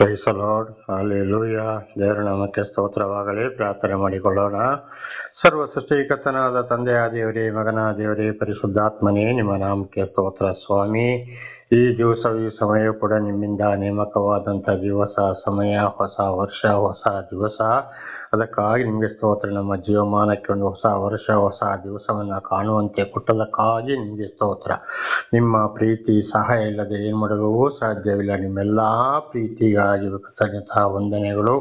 Price the lord, hallelujah. ದೇವರ ನಾಮಕ್ಕೆ ಸ್ತೋತ್ರವಾಗಲಿ. ಪ್ರಾರ್ಥನೆ ಮಾಡಿಕೊಳ್ಳೋಣ. ಸರ್ವ ಸೃಷ್ಟಿಕರ್ತನಾದ ತಂದೆಯ ದೇವರೇ, ಮಗನ ದೇವರೇ, ಪರಿಶುದ್ಧಾತ್ಮನೇ, ನಿಮ್ಮ ನಾಮಕ್ಕೆ ಸ್ತೋತ್ರ ಸ್ವಾಮಿ. ಈ ದಿವಸ ಈ ಸಮಯ ಕೂಡ ನಿಮ್ಮಿಂದ ನೇಮಕವಾದಂಥ ದಿವಸ, ಸಮಯ, ಹೊಸ ವರ್ಷ, ಹೊಸ ದಿವಸ. ಅದಕ್ಕಾಗಿ ನಿಮಗೆ ಸ್ತೋತ್ರ. ನಮ್ಮ ಜೀವಮಾನಕ್ಕೆ ಒಂದು ಹೊಸ ವರ್ಷ, ಹೊಸ ದಿವಸವನ್ನು ಕಾಣುವಂತೆ ಕೊಟ್ಟದಕ್ಕಾಗಿ ನಿಮಗೆ ಸ್ತೋತ್ರ. ನಿಮ್ಮ ಪ್ರೀತಿ ಸಹಾಯ ಇಲ್ಲದೆ ಏನು ಮಾಡಲು ಸಾಧ್ಯವಿಲ್ಲ. ನಿಮ್ಮೆಲ್ಲ ಪ್ರೀತಿಗಾಗಿ ಕೃತಜ್ಞತಾ ವಂದನೆಗಳು.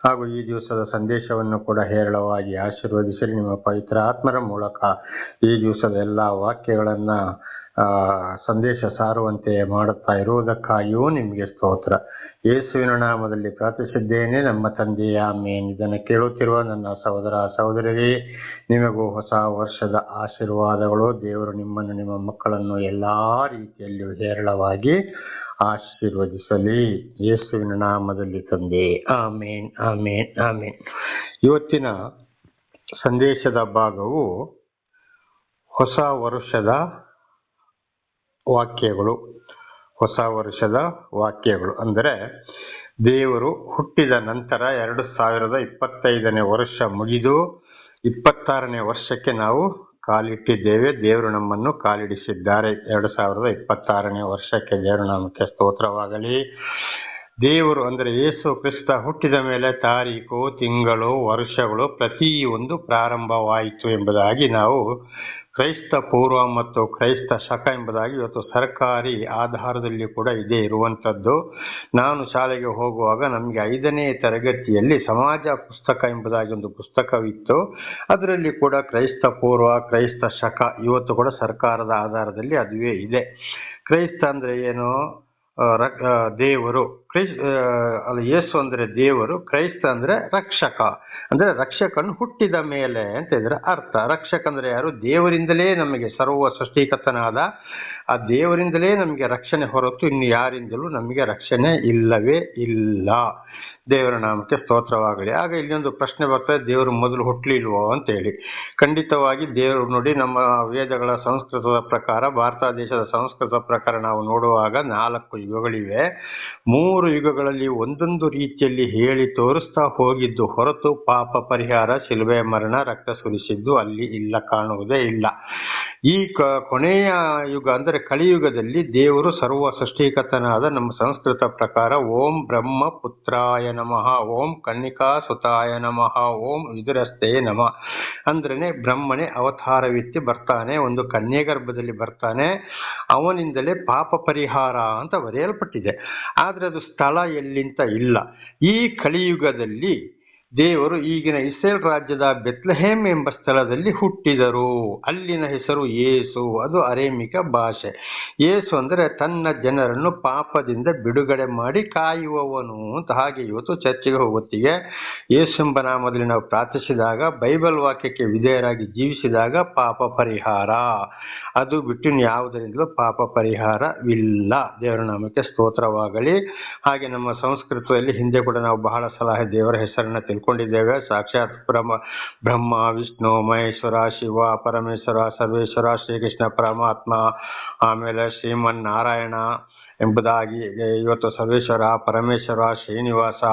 ಹಾಗೂ ಈ ದಿವಸದ ಸಂದೇಶವನ್ನು ಕೂಡ ಹೇರಳವಾಗಿ ಆಶೀರ್ವದಿಸಲಿ. ನಿಮ್ಮ ಪವಿತ್ರ ಆತ್ಮರ ಮೂಲಕ ಈ ದಿವಸದ ಎಲ್ಲ ವಾಕ್ಯಗಳನ್ನು ಸಂದೇಶ ಸಾರುವಂತೆ ಮಾಡುತ್ತಾ ಇರುವುದಕ್ಕಾಗಿಯೂ ನಿಮಗೆ ಸ್ತೋತ್ರ. ಯೇಸುವಿನ ನಾಮದಲ್ಲಿ ಪ್ರಾರ್ಥಿಸಿದ್ದೇನೆ, ನಮ್ಮ ತಂದೆಯ ಆಮೆನ್. ಇದನ್ನು ಕೇಳುತ್ತಿರುವ ನನ್ನ ಸಹೋದರ ಸಹೋದರರೇ, ನಿಮಗೂ ಹೊಸ ವರ್ಷದ ಆಶೀರ್ವಾದಗಳು. ದೇವರು ನಿಮ್ಮನ್ನು, ನಿಮ್ಮ ಮಕ್ಕಳನ್ನು ಎಲ್ಲ ರೀತಿಯಲ್ಲಿಯೂ ಹೇರಳವಾಗಿ ಆಶೀರ್ವದಿಸಲಿ. ಯೇಸುವಿನ ನಾಮದಲ್ಲಿ ತಂದೆ, ಆಮೇನ್, ಆಮೇನ್, ಆಮೇನ್. ಇವತ್ತಿನ ಸಂದೇಶದ ಭಾಗವು ಹೊಸ ವರ್ಷದ ವಾಕ್ಯಗಳು. ಹೊಸ ವರ್ಷದ ವಾಕ್ಯಗಳು ಅಂದರೆ, ದೇವರು ಹುಟ್ಟಿದ ನಂತರ 2025ನೇ ವರ್ಷ ಮುಗಿದು 26ನೇ ವರ್ಷಕ್ಕೆ ನಾವು ಕಾಲಿಟ್ಟಿದ್ದೇವೆ. ದೇವರು ನಮ್ಮನ್ನು ಕಾಲಿಡಿಸಿದ್ದಾರೆ 2026ನೇ ವರ್ಷಕ್ಕೆ. ದೇವರ ನಾಮಕ್ಕೆ ಸ್ತೋತ್ರವಾಗಲಿ. ದೇವರು ಅಂದರೆ ಯೇಸು ಕ್ರಿಸ್ತ ಹುಟ್ಟಿದ ಮೇಲೆ ತಾರೀಕು, ತಿಂಗಳು, ವರ್ಷಗಳು ಪ್ರತಿಯೊಂದು ಪ್ರಾರಂಭವಾಯಿತು ಎಂಬುದಾಗಿ ನಾವು ಕ್ರೈಸ್ತ ಪೂರ್ವ ಮತ್ತು ಕ್ರೈಸ್ತ ಶಕ ಎಂಬುದಾಗಿ ಇವತ್ತು ಸರ್ಕಾರಿ ಆಧಾರದಲ್ಲಿ ಕೂಡ ಇದೇ ಇರುವಂಥದ್ದು. ನಾನು ಶಾಲೆಗೆ ಹೋಗುವಾಗ ನಮಗೆ 5ನೇ ತರಗತಿಯಲ್ಲಿ ಸಮಾಜ ಪುಸ್ತಕ ಎಂಬುದಾಗಿ ಒಂದು ಪುಸ್ತಕವಿತ್ತು. ಅದರಲ್ಲಿ ಕೂಡ ಕ್ರೈಸ್ತ ಪೂರ್ವ, ಕ್ರೈಸ್ತ ಶಕ ಇವತ್ತು ಕೂಡ ಸರ್ಕಾರದ ಆಧಾರದಲ್ಲಿ ಅದುವೇ ಇದೆ. ಕ್ರೈಸ್ತ ಅಂದರೆ ಏನು? ದೇವರು. ಯೇಸು ಅಂದರೆ ದೇವರು, ಕ್ರೈಸ್ತ ಅಂದರೆ ರಕ್ಷಕ. ಅಂದರೆ ರಕ್ಷಕನು ಹುಟ್ಟಿದ ಮೇಲೆ ಅಂತ ಇದ್ರೆ ಅರ್ಥ. ರಕ್ಷಕ ಅಂದರೆ ಯಾರು? ದೇವರಿಂದಲೇ ನಮಗೆ, ಸರ್ವ ಸೃಷ್ಟಿಕರ್ತನಾದ ಆ ದೇವರಿಂದಲೇ ನಮಗೆ ರಕ್ಷಣೆ ಹೊರತು ಇನ್ನು ಯಾರಿಂದಲೂ ನಮಗೆ ರಕ್ಷಣೆ ಇಲ್ಲವೇ ಇಲ್ಲ. ದೇವರ ನಾಮಕ್ಕೆ ಸ್ತೋತ್ರವಾಗಲಿ. ಆಗ ಇಲ್ಲೊಂದು ಪ್ರಶ್ನೆ ಬರ್ತದೆ, ದೇವರು ಮೊದಲು ಹುಟ್ಟಲಿಲ್ವೋ ಅಂತೇಳಿ. ಖಂಡಿತವಾಗಿ ದೇವರು ನೋಡಿ, ನಮ್ಮ ವೇದಗಳ ಸಂಸ್ಕೃತದ ಪ್ರಕಾರ, ಭಾರತ ದೇಶದ ಸಂಸ್ಕೃತದ ಪ್ರಕಾರ ನಾವು ನೋಡುವಾಗ 4 ಯುಗಗಳಿವೆ. 3 ಯುಗಗಳಲ್ಲಿ ಒಂದೊಂದು ರೀತಿಯಲ್ಲಿ ಹೇಳಿ ತೋರಿಸ್ತಾ ಹೋಗಿದ್ದು ಹೊರತು ಪಾಪ ಪರಿಹಾರ, ಶಿಲುಬೆ ಮರಣ, ರಕ್ತ ಸುರಿಸಿದ್ದು ಅಲ್ಲಿ ಇಲ್ಲ, ಕಾಣುವುದೇ ಇಲ್ಲ. ಈ ಕೊನೆಯ ಯುಗ ಅಂದರೆ ಕಲಿಯುಗದಲ್ಲಿ ದೇವರು ಸರ್ವ ಸೃಷ್ಟಿಕರ್ತನಾದ ನಮ್ಮ ಸಂಸ್ಕೃತ ಪ್ರಕಾರ ಓಂ ಬ್ರಹ್ಮ ಪುತ್ರಾಯ ನಮಃ, ಓಂ ಕನ್ನಿಕಾ ಸುತಾಯ ನಮಃ, ಓಂ ವಿದುರಸ್ತೆ ನಮಃ. ಅಂದ್ರೇ ಬ್ರಹ್ಮನೇ ಅವತಾರವೆತ್ತಿ ಬರ್ತಾನೆ, ಒಂದು ಕನ್ಯೆ ಗರ್ಭದಲ್ಲಿ ಬರ್ತಾನೆ. ಅವನಿಂದಲೇ ಪಾಪ ಪರಿಹಾರ ಅಂತ ಬರೆಯಲ್ಪಟ್ಟಿದೆ. ಆದರೆ ಅದು ಸ್ಥಳ ಎಲ್ಲಿಂತ ಇಲ್ಲ. ಈ ಕಲಿಯುಗದಲ್ಲಿ ದೇವರು ಈಗಿನ ಇಸ್ರೇಲ್ ರಾಜ್ಯದ ಬೆತ್ಲೆಹೇಮ್ ಎಂಬ ಸ್ಥಳದಲ್ಲಿ ಹುಟ್ಟಿದರು. ಅಲ್ಲಿನ ಹೆಸರು ಯೇಸು. ಅದು ಅರೇಮಿಕ ಭಾಷೆ. ಯೇಸು ಅಂದರೆ ತನ್ನ ಜನರನ್ನು ಪಾಪದಿಂದ ಬಿಡುಗಡೆ ಮಾಡಿ ಕಾಯುವವನು ಅಂತ. ಹಾಗೆ ಇವತ್ತು ಚರ್ಚಿಗೆ ಹೋಗುತ್ತಿಗೆ ಯೇಸು ಎಂಬ ನಾಮದಲ್ಲಿ ನಾವು ಪ್ರಾರ್ಥಿಸಿದಾಗ, ಬೈಬಲ್ ವಾಕ್ಯಕ್ಕೆ ವಿಧೇಯರಾಗಿ ಜೀವಿಸಿದಾಗ ಪಾಪ ಪರಿಹಾರ. ಅದು ಬಿಟ್ಟು ಯಾವುದರಿಂದಲೂ ಪಾಪ ಪರಿಹಾರವಿಲ್ಲ. ದೇವರ ನಾಮಕ್ಕೆ ಸ್ತೋತ್ರವಾಗಲಿ. ಹಾಗೆ ನಮ್ಮ ಸಂಸ್ಕೃತದಲ್ಲಿ ಹಿಂದೆ ಕೂಡ ನಾವು ಬಹಳ ಸಲ ದೇವರ ಹೆಸರನ್ನು ತಿಳ್ಕೊಂಡಿದ್ದೇವೆ. ಸಾಕ್ಷಾತ್ ಬ್ರಹ್ಮ, ವಿಷ್ಣು, ಮಹೇಶ್ವರ, ಶಿವ, ಪರಮೇಶ್ವರ, ಸರ್ವೇಶ್ವರ, ಶ್ರೀಕೃಷ್ಣ ಪರಮಾತ್ಮ, ಆಮೇಲೆ ಶ್ರೀಮನ್ ನಾರಾಯಣ ಎಂಬುದಾಗಿ ಇವತ್ತು ಸರ್ವೇಶ್ವರ, ಪರಮೇಶ್ವರ, ಶ್ರೀನಿವಾಸ,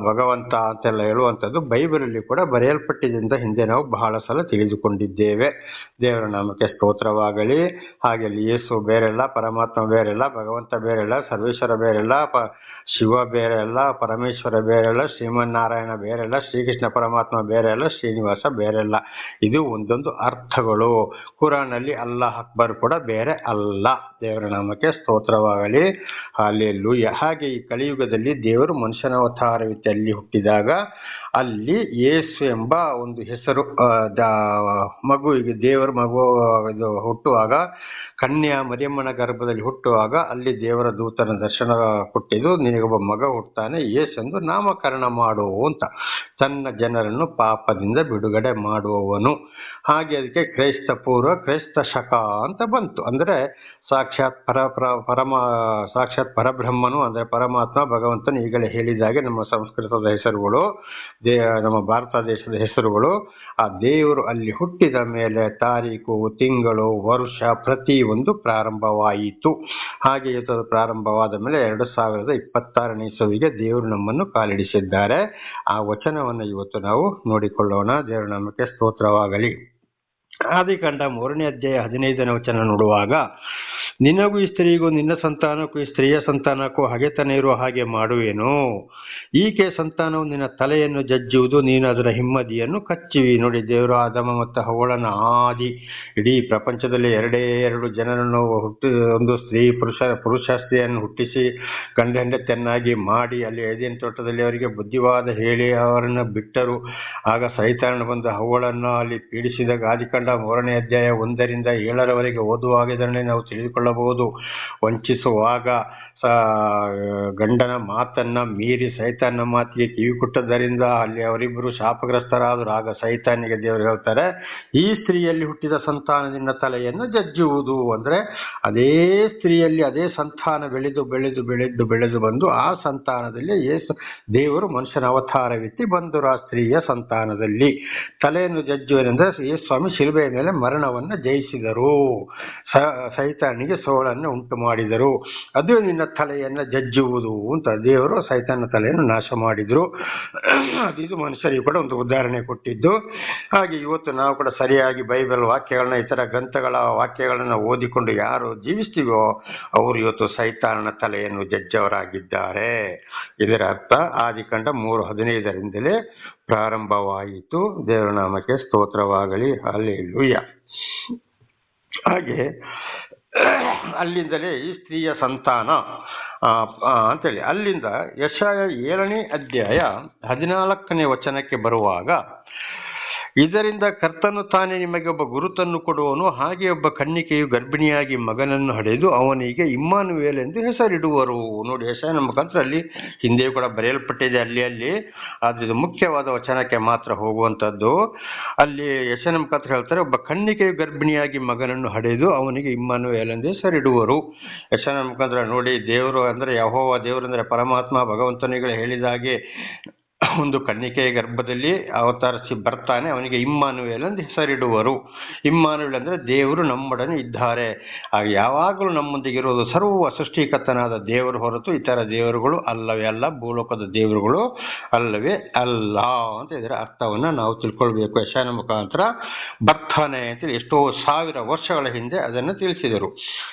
ಭಗವಂತ ಅಂತೆಲ್ಲ ಹೇಳುವಂಥದ್ದು ಬೈಬಲಲ್ಲಿ ಕೂಡ ಬರೆಯಲ್ಪಟ್ಟಿದೆ ಅಂತ ಹಿಂದೆ ನಾವು ಬಹಳ ಸಲ ತಿಳಿದುಕೊಂಡಿದ್ದೇವೆ. ದೇವರ ನಾಮಕ್ಕೆ ಸ್ತೋತ್ರವಾಗಲಿ. ಹಾಗೆ ಯೇಸು ಬೇರೆಲ್ಲ, ಪರಮಾತ್ಮ ಬೇರೆಲ್ಲ, ಭಗವಂತ ಬೇರೆಲ್ಲ, ಸರ್ವೇಶ್ವರ ಬೇರೆಲ್ಲ, ಶಿವ ಬೇರೆಲ್ಲ, ಪರಮೇಶ್ವರ ಬೇರೆಲ್ಲ, ಶ್ರೀಮನ್ನಾರಾಯಣ ಬೇರೆಲ್ಲ, ಶ್ರೀಕೃಷ್ಣ ಪರಮಾತ್ಮ ಬೇರೆಲ್ಲ, ಶ್ರೀನಿವಾಸ ಬೇರೆಲ್ಲ. ಇದು ಒಂದೊಂದು ಅರ್ಥಗಳು. ಕುರಾನಲ್ಲಿ ಅಲ್ಲಾಹ್ ಅಕ್ಬರ್ ಕೂಡ ಬೇರೆ ಅಲ್ಲ. ದೇವರ ನಾಮಕ್ಕೆ ಸ್ತೋತ್ರವಾಗಲಿ. ಹಲ್ಲೆಲೂಯಾ. ಹಾಗೆ ಈ ಕಲಿಯುಗದಲ್ಲಿ ದೇವರು ಮನುಷ್ಯನ ಅವತಾರವಿತ್ತು. ಅಲ್ಲಿ ಹುಟ್ಟಿದಾಗ ಅಲ್ಲಿ ಯೇಸು ಎಂಬ ಒಂದು ಹೆಸರು, ಮಗುವಿಗೆ ದೇವರ ಮಗು ಇದು ಹುಟ್ಟುವಾಗ, ಕನ್ಯಾ ಮರಿಯಮ್ಮನ ಗರ್ಭದಲ್ಲಿ ಹುಟ್ಟುವಾಗ ಅಲ್ಲಿ ದೇವರ ದೂತನ ದರ್ಶನ ಕೊಟ್ಟಿದ್ದು, ನಿನಗೊಬ್ಬ ಮಗ ಹುಟ್ಟುತ್ತಾನೆ, ಯೇಸೆಂದು ನಾಮಕರಣ ಮಾಡು ಅಂತ. ತನ್ನ ಜನರನ್ನು ಪಾಪದಿಂದ ಬಿಡುಗಡೆ ಮಾಡುವವನು. ಹಾಗೆ ಅದಕ್ಕೆ ಕ್ರೈಸ್ತ ಪೂರ್ವ, ಕ್ರೈಸ್ತ ಶಕ ಅಂತ ಬಂತು. ಅಂದರೆ ಸಾಕ್ಷಾತ್ ಪರಬ್ರಹ್ಮನು ಅಂದರೆ ಪರಮಾತ್ಮ, ಭಗವಂತನು ಈಗಲೇ ಹೇಳಿದಾಗೆ ನಮ್ಮ ಸಂಸ್ಕೃತದ ಹೆಸರುಗಳು. ನಮ್ಮ ಭಾರತ ದೇಶದ ಹೆಸರುಗಳು. ಆ ದೇವರು ಅಲ್ಲಿ ಹುಟ್ಟಿದ ಮೇಲೆ ತಾರೀಕು, ತಿಂಗಳು, ವರ್ಷ ಪ್ರತಿಯೊಂದು ಪ್ರಾರಂಭವಾಯಿತು. ಹಾಗೆ ಇವತ್ತು ಪ್ರಾರಂಭವಾದ ಮೇಲೆ 2026ನೇ ಇಸವಿಗೆ ದೇವರು ನಮ್ಮನ್ನು ಕಾಲಿಡಿಸಿದ್ದಾರೆ. ಆ ವಚನವನ್ನು ಇವತ್ತು ನಾವು ನೋಡಿಕೊಳ್ಳೋಣ. ದೇವರ ನಾಮಕ್ಕೆ ಸ್ತೋತ್ರವಾಗಲಿ. ಆದಿಕಾಂಡ 3ನೇ ಅಧ್ಯಾಯ 15ನೇ ವಚನ ನೋಡುವಾಗ, ನಿನಗೂ ಈ ಸ್ತ್ರೀಗೂ ನಿನ್ನ ಸಂತಾನಕ್ಕೂ ಈ ಸ್ತ್ರೀಯ ಸಂತಾನಕ್ಕೂ ಹಗೆತನ ಇರುವ ಹಾಗೆ ಮಾಡುವೆನು. ಈಕೆ ಸಂತಾನವು ನಿನ್ನ ತಲೆಯನ್ನು ಜಜ್ಜುವುದು, ನೀನು ಅದರ ಹಿಮ್ಮದಿಯನ್ನು ಕಚ್ಚುವಿ. ನೋಡಿ, ದೇವರು ಆದಮ ಮತ್ತು ಹವ್ವಳನ ಆದಿ ಇಡೀ ಪ್ರಪಂಚದಲ್ಲಿ 2 ಜನರನ್ನು ಒಂದು ಪುರುಷ ಸ್ತ್ರೀಯನ್ನು ಹುಟ್ಟಿಸಿ ಗಂಡ ಹೆಂಡತಿಯನ್ನಾಗಿ ಮಾಡಿ ಅಲ್ಲಿ ಏದೇನ್ ತೋಟದಲ್ಲಿ ಅವರಿಗೆ ಬುದ್ಧಿವಾದ ಹೇಳಿ ಅವರನ್ನು ಬಿಟ್ಟರು. ಆಗ ಸೈತಾನ ಬಂದು ಹವ್ವಳನ್ನು ಅಲ್ಲಿ ಪೀಡಿಸಿದಾಗ ಆದಿಕಾಂಡ 3ನೇ ಅಧ್ಯಾಯ 1ರಿಂದ 7ರವರೆಗೆ ಓದುವಾಗ ಇದನ್ನೇ ನಾವು ತಿಳಿದುಕೊಳ್ಳಬಹುದು. ವಂಚಿಸುವಾಗ ಗಂಡನ ಮಾತನ್ನ ಮೀರಿ ಸೈತಾನ ಮಾತಿಗೆ ಕಿವಿ ಕೊಟ್ಟದ್ದರಿಂದ ಅಲ್ಲಿ ಅವರಿಬ್ಬರು ಶಾಪಗ್ರಸ್ತರಾದರು. ಆಗ ಸೈತಾನಿಗೆ ದೇವರು ಹೇಳ್ತಾರೆ, ಈ ಸ್ತ್ರೀಯಲ್ಲಿ ಹುಟ್ಟಿದ ಸಂತಾನದಿಂದ ತಲೆಯನ್ನು ಜಜ್ಜುವುದು. ಅಂದ್ರೆ ಅದೇ ಸ್ತ್ರೀಯಲ್ಲಿ ಅದೇ ಸಂತಾನ ಬೆಳೆದು ಬೆಳೆದು ಬೆಳೆದು ಬೆಳೆದು ಬಂದು ಆ ಸಂತಾನದಲ್ಲಿ ದೇವರು ಮನುಷ್ಯನ ಅವತಾರವೆತ್ತಿ ಬಂದರು. ಆ ಸ್ತ್ರೀಯ ಸಂತಾನದಲ್ಲಿ ತಲೆಯನ್ನು ಜಜ್ಜುವುದೆಂದರೆ ಯೇಸು ಸ್ವಾಮಿ ಶಿಲುಬೆಯ ಮೇಲೆ ಮರಣವನ್ನು ಜಯಿಸಿದರು, ಸೈತಾನಿಗೆ ಸೋಲನ್ನು ಉಂಟು ಮಾಡಿದರು. ಅದು ನಿನ್ನ ತಲೆಯನ್ನು ಜಜ್ಜುವುದು ಅಂತ ದೇವರು ಸೈತಾನ ತಲೆಯನ್ನು ನಾಶ ಮಾಡಿದ್ರು. ಅದು ಮನುಷ್ಯರಿಗೆ ಕೂಡ ಒಂದು ಉದಾಹರಣೆ ಕೊಟ್ಟಿದ್ದು. ಹಾಗೆ ಇವತ್ತು ನಾವು ಕೂಡ ಸರಿಯಾಗಿ ಬೈಬಲ್ ವಾಕ್ಯಗಳನ್ನ, ಇತರ ಗ್ರಂಥಗಳ ವಾಕ್ಯಗಳನ್ನು ಓದಿಕೊಂಡು ಯಾರು ಜೀವಿಸ್ತೀವೋ ಅವರು ಇವತ್ತು ಸೈತಾನನ ತಲೆಯನ್ನು ಜಜ್ಜವರಾಗಿದ್ದಾರೆ. ಇದರ ಅರ್ಥ ಆದಿಕಾಂಡ 3:15ರಿಂದಲೇ ಪ್ರಾರಂಭವಾಯಿತು. ದೇವರ ನಾಮಕ್ಕೆ ಸ್ತೋತ್ರವಾಗಲಿ. ಹಲ್ಲೆಲೂಯಾ. ಹಾಗೆ ಅಲ್ಲಿಂದಲೇ ಈ ಸ್ತ್ರೀಯ ಸಂತಾನ ಅಂತೇಳಿ ಅಲ್ಲಿಂದ ಯೆಶಾಯ 7ನೇ ಅಧ್ಯಾಯ 14ನೇ ವಚನಕ್ಕೆ ಬರುವಾಗ, ಇದರಿಂದ ಕರ್ತನು ತಾನೇ ನಿಮಗೆ ಒಬ್ಬ ಗುರುತನ್ನು ಕೊಡುವನು, ಹಾಗೆ ಒಬ್ಬ ಕನ್ನಿಕೆಯು ಗರ್ಭಿಣಿಯಾಗಿ ಮಗನನ್ನು ಹಡೆದು ಅವನಿಗೆ ಇಮ್ಮಾನುವೇಲ್ ಎಂದು ಹೆಸರಿಡುವರು. ನೋಡಿ, ಯೆಶಾಯನ ಮುಖಾಂತರ ಅಲ್ಲಿ ಹಿಂದೆಯೂ ಕೂಡ ಬರೆಯಲ್ಪಟ್ಟಿದೆ ಅಲ್ಲಿ ಆದ್ರೆ ಇದು ಮುಖ್ಯವಾದ ವಚನಕ್ಕೆ ಮಾತ್ರ ಹೋಗುವಂಥದ್ದು. ಅಲ್ಲಿ ಯೆಶಾಯನ ಮುಖಾಂತರ ಹೇಳ್ತಾರೆ, ಒಬ್ಬ ಕನ್ನಿಕೆಯು ಗರ್ಭಿಣಿಯಾಗಿ ಮಗನನ್ನು ಹಡೆದು ಅವನಿಗೆ ಇಮ್ಮಾನುವೇಲ್ ಎಂದು ಹೆಸರಿಡುವರು. ಯೆಶಾಯನ ಮುಖಾಂತರ ನೋಡಿ, ದೇವರು ಅಂದ್ರೆ ಯೆಹೋವ, ದೇವರು ಅಂದ್ರೆ ಪರಮಾತ್ಮ, ಭಗವಂತನಿಗೆ ಹೇಳಿದಾಗೆ ಒಂದು ಕನ್ನಿಕೆಯ ಗರ್ಭದಲ್ಲಿ ಅವತರಿಸಿ ಬರ್ತಾನೆ, ಅವನಿಗೆ ಇಮ್ಮಾನುವೇಲ್ ಎಂದು ಹೆಸರಿಡುವರು. ಇಮ್ಮಾನುವೇಲ್ ಅಂದ್ರೆ ದೇವರು ನಮ್ಮೊಡನೆ ಇದ್ದಾರೆ. ಹಾಗೆ ಯಾವಾಗಲೂ ನಮ್ಮೊಂದಿಗೆ ಇರೋದು ಸರ್ವ ಸೃಷ್ಟಿಕರ್ತನಾದ ದೇವರು ಹೊರತು ಇತರ ದೇವರುಗಳು ಅಲ್ಲವೇ ಅಲ್ಲ, ಭೂಲೋಕದ ದೇವರುಗಳು ಅಲ್ಲವೇ ಅಲ್ಲ ಅಂತ ಇದರ ಅರ್ಥವನ್ನ ನಾವು ತಿಳ್ಕೊಳ್ಬೇಕು. ಯೆಶಾಯನ ಮುಖಾಂತರ ಬರ್ತಾನೆ ಅಂತೇಳಿ ಎಷ್ಟೋ 1000 ವರ್ಷಗಳ ಹಿಂದೆ ಅದನ್ನು ತಿಳಿಸಿದರು.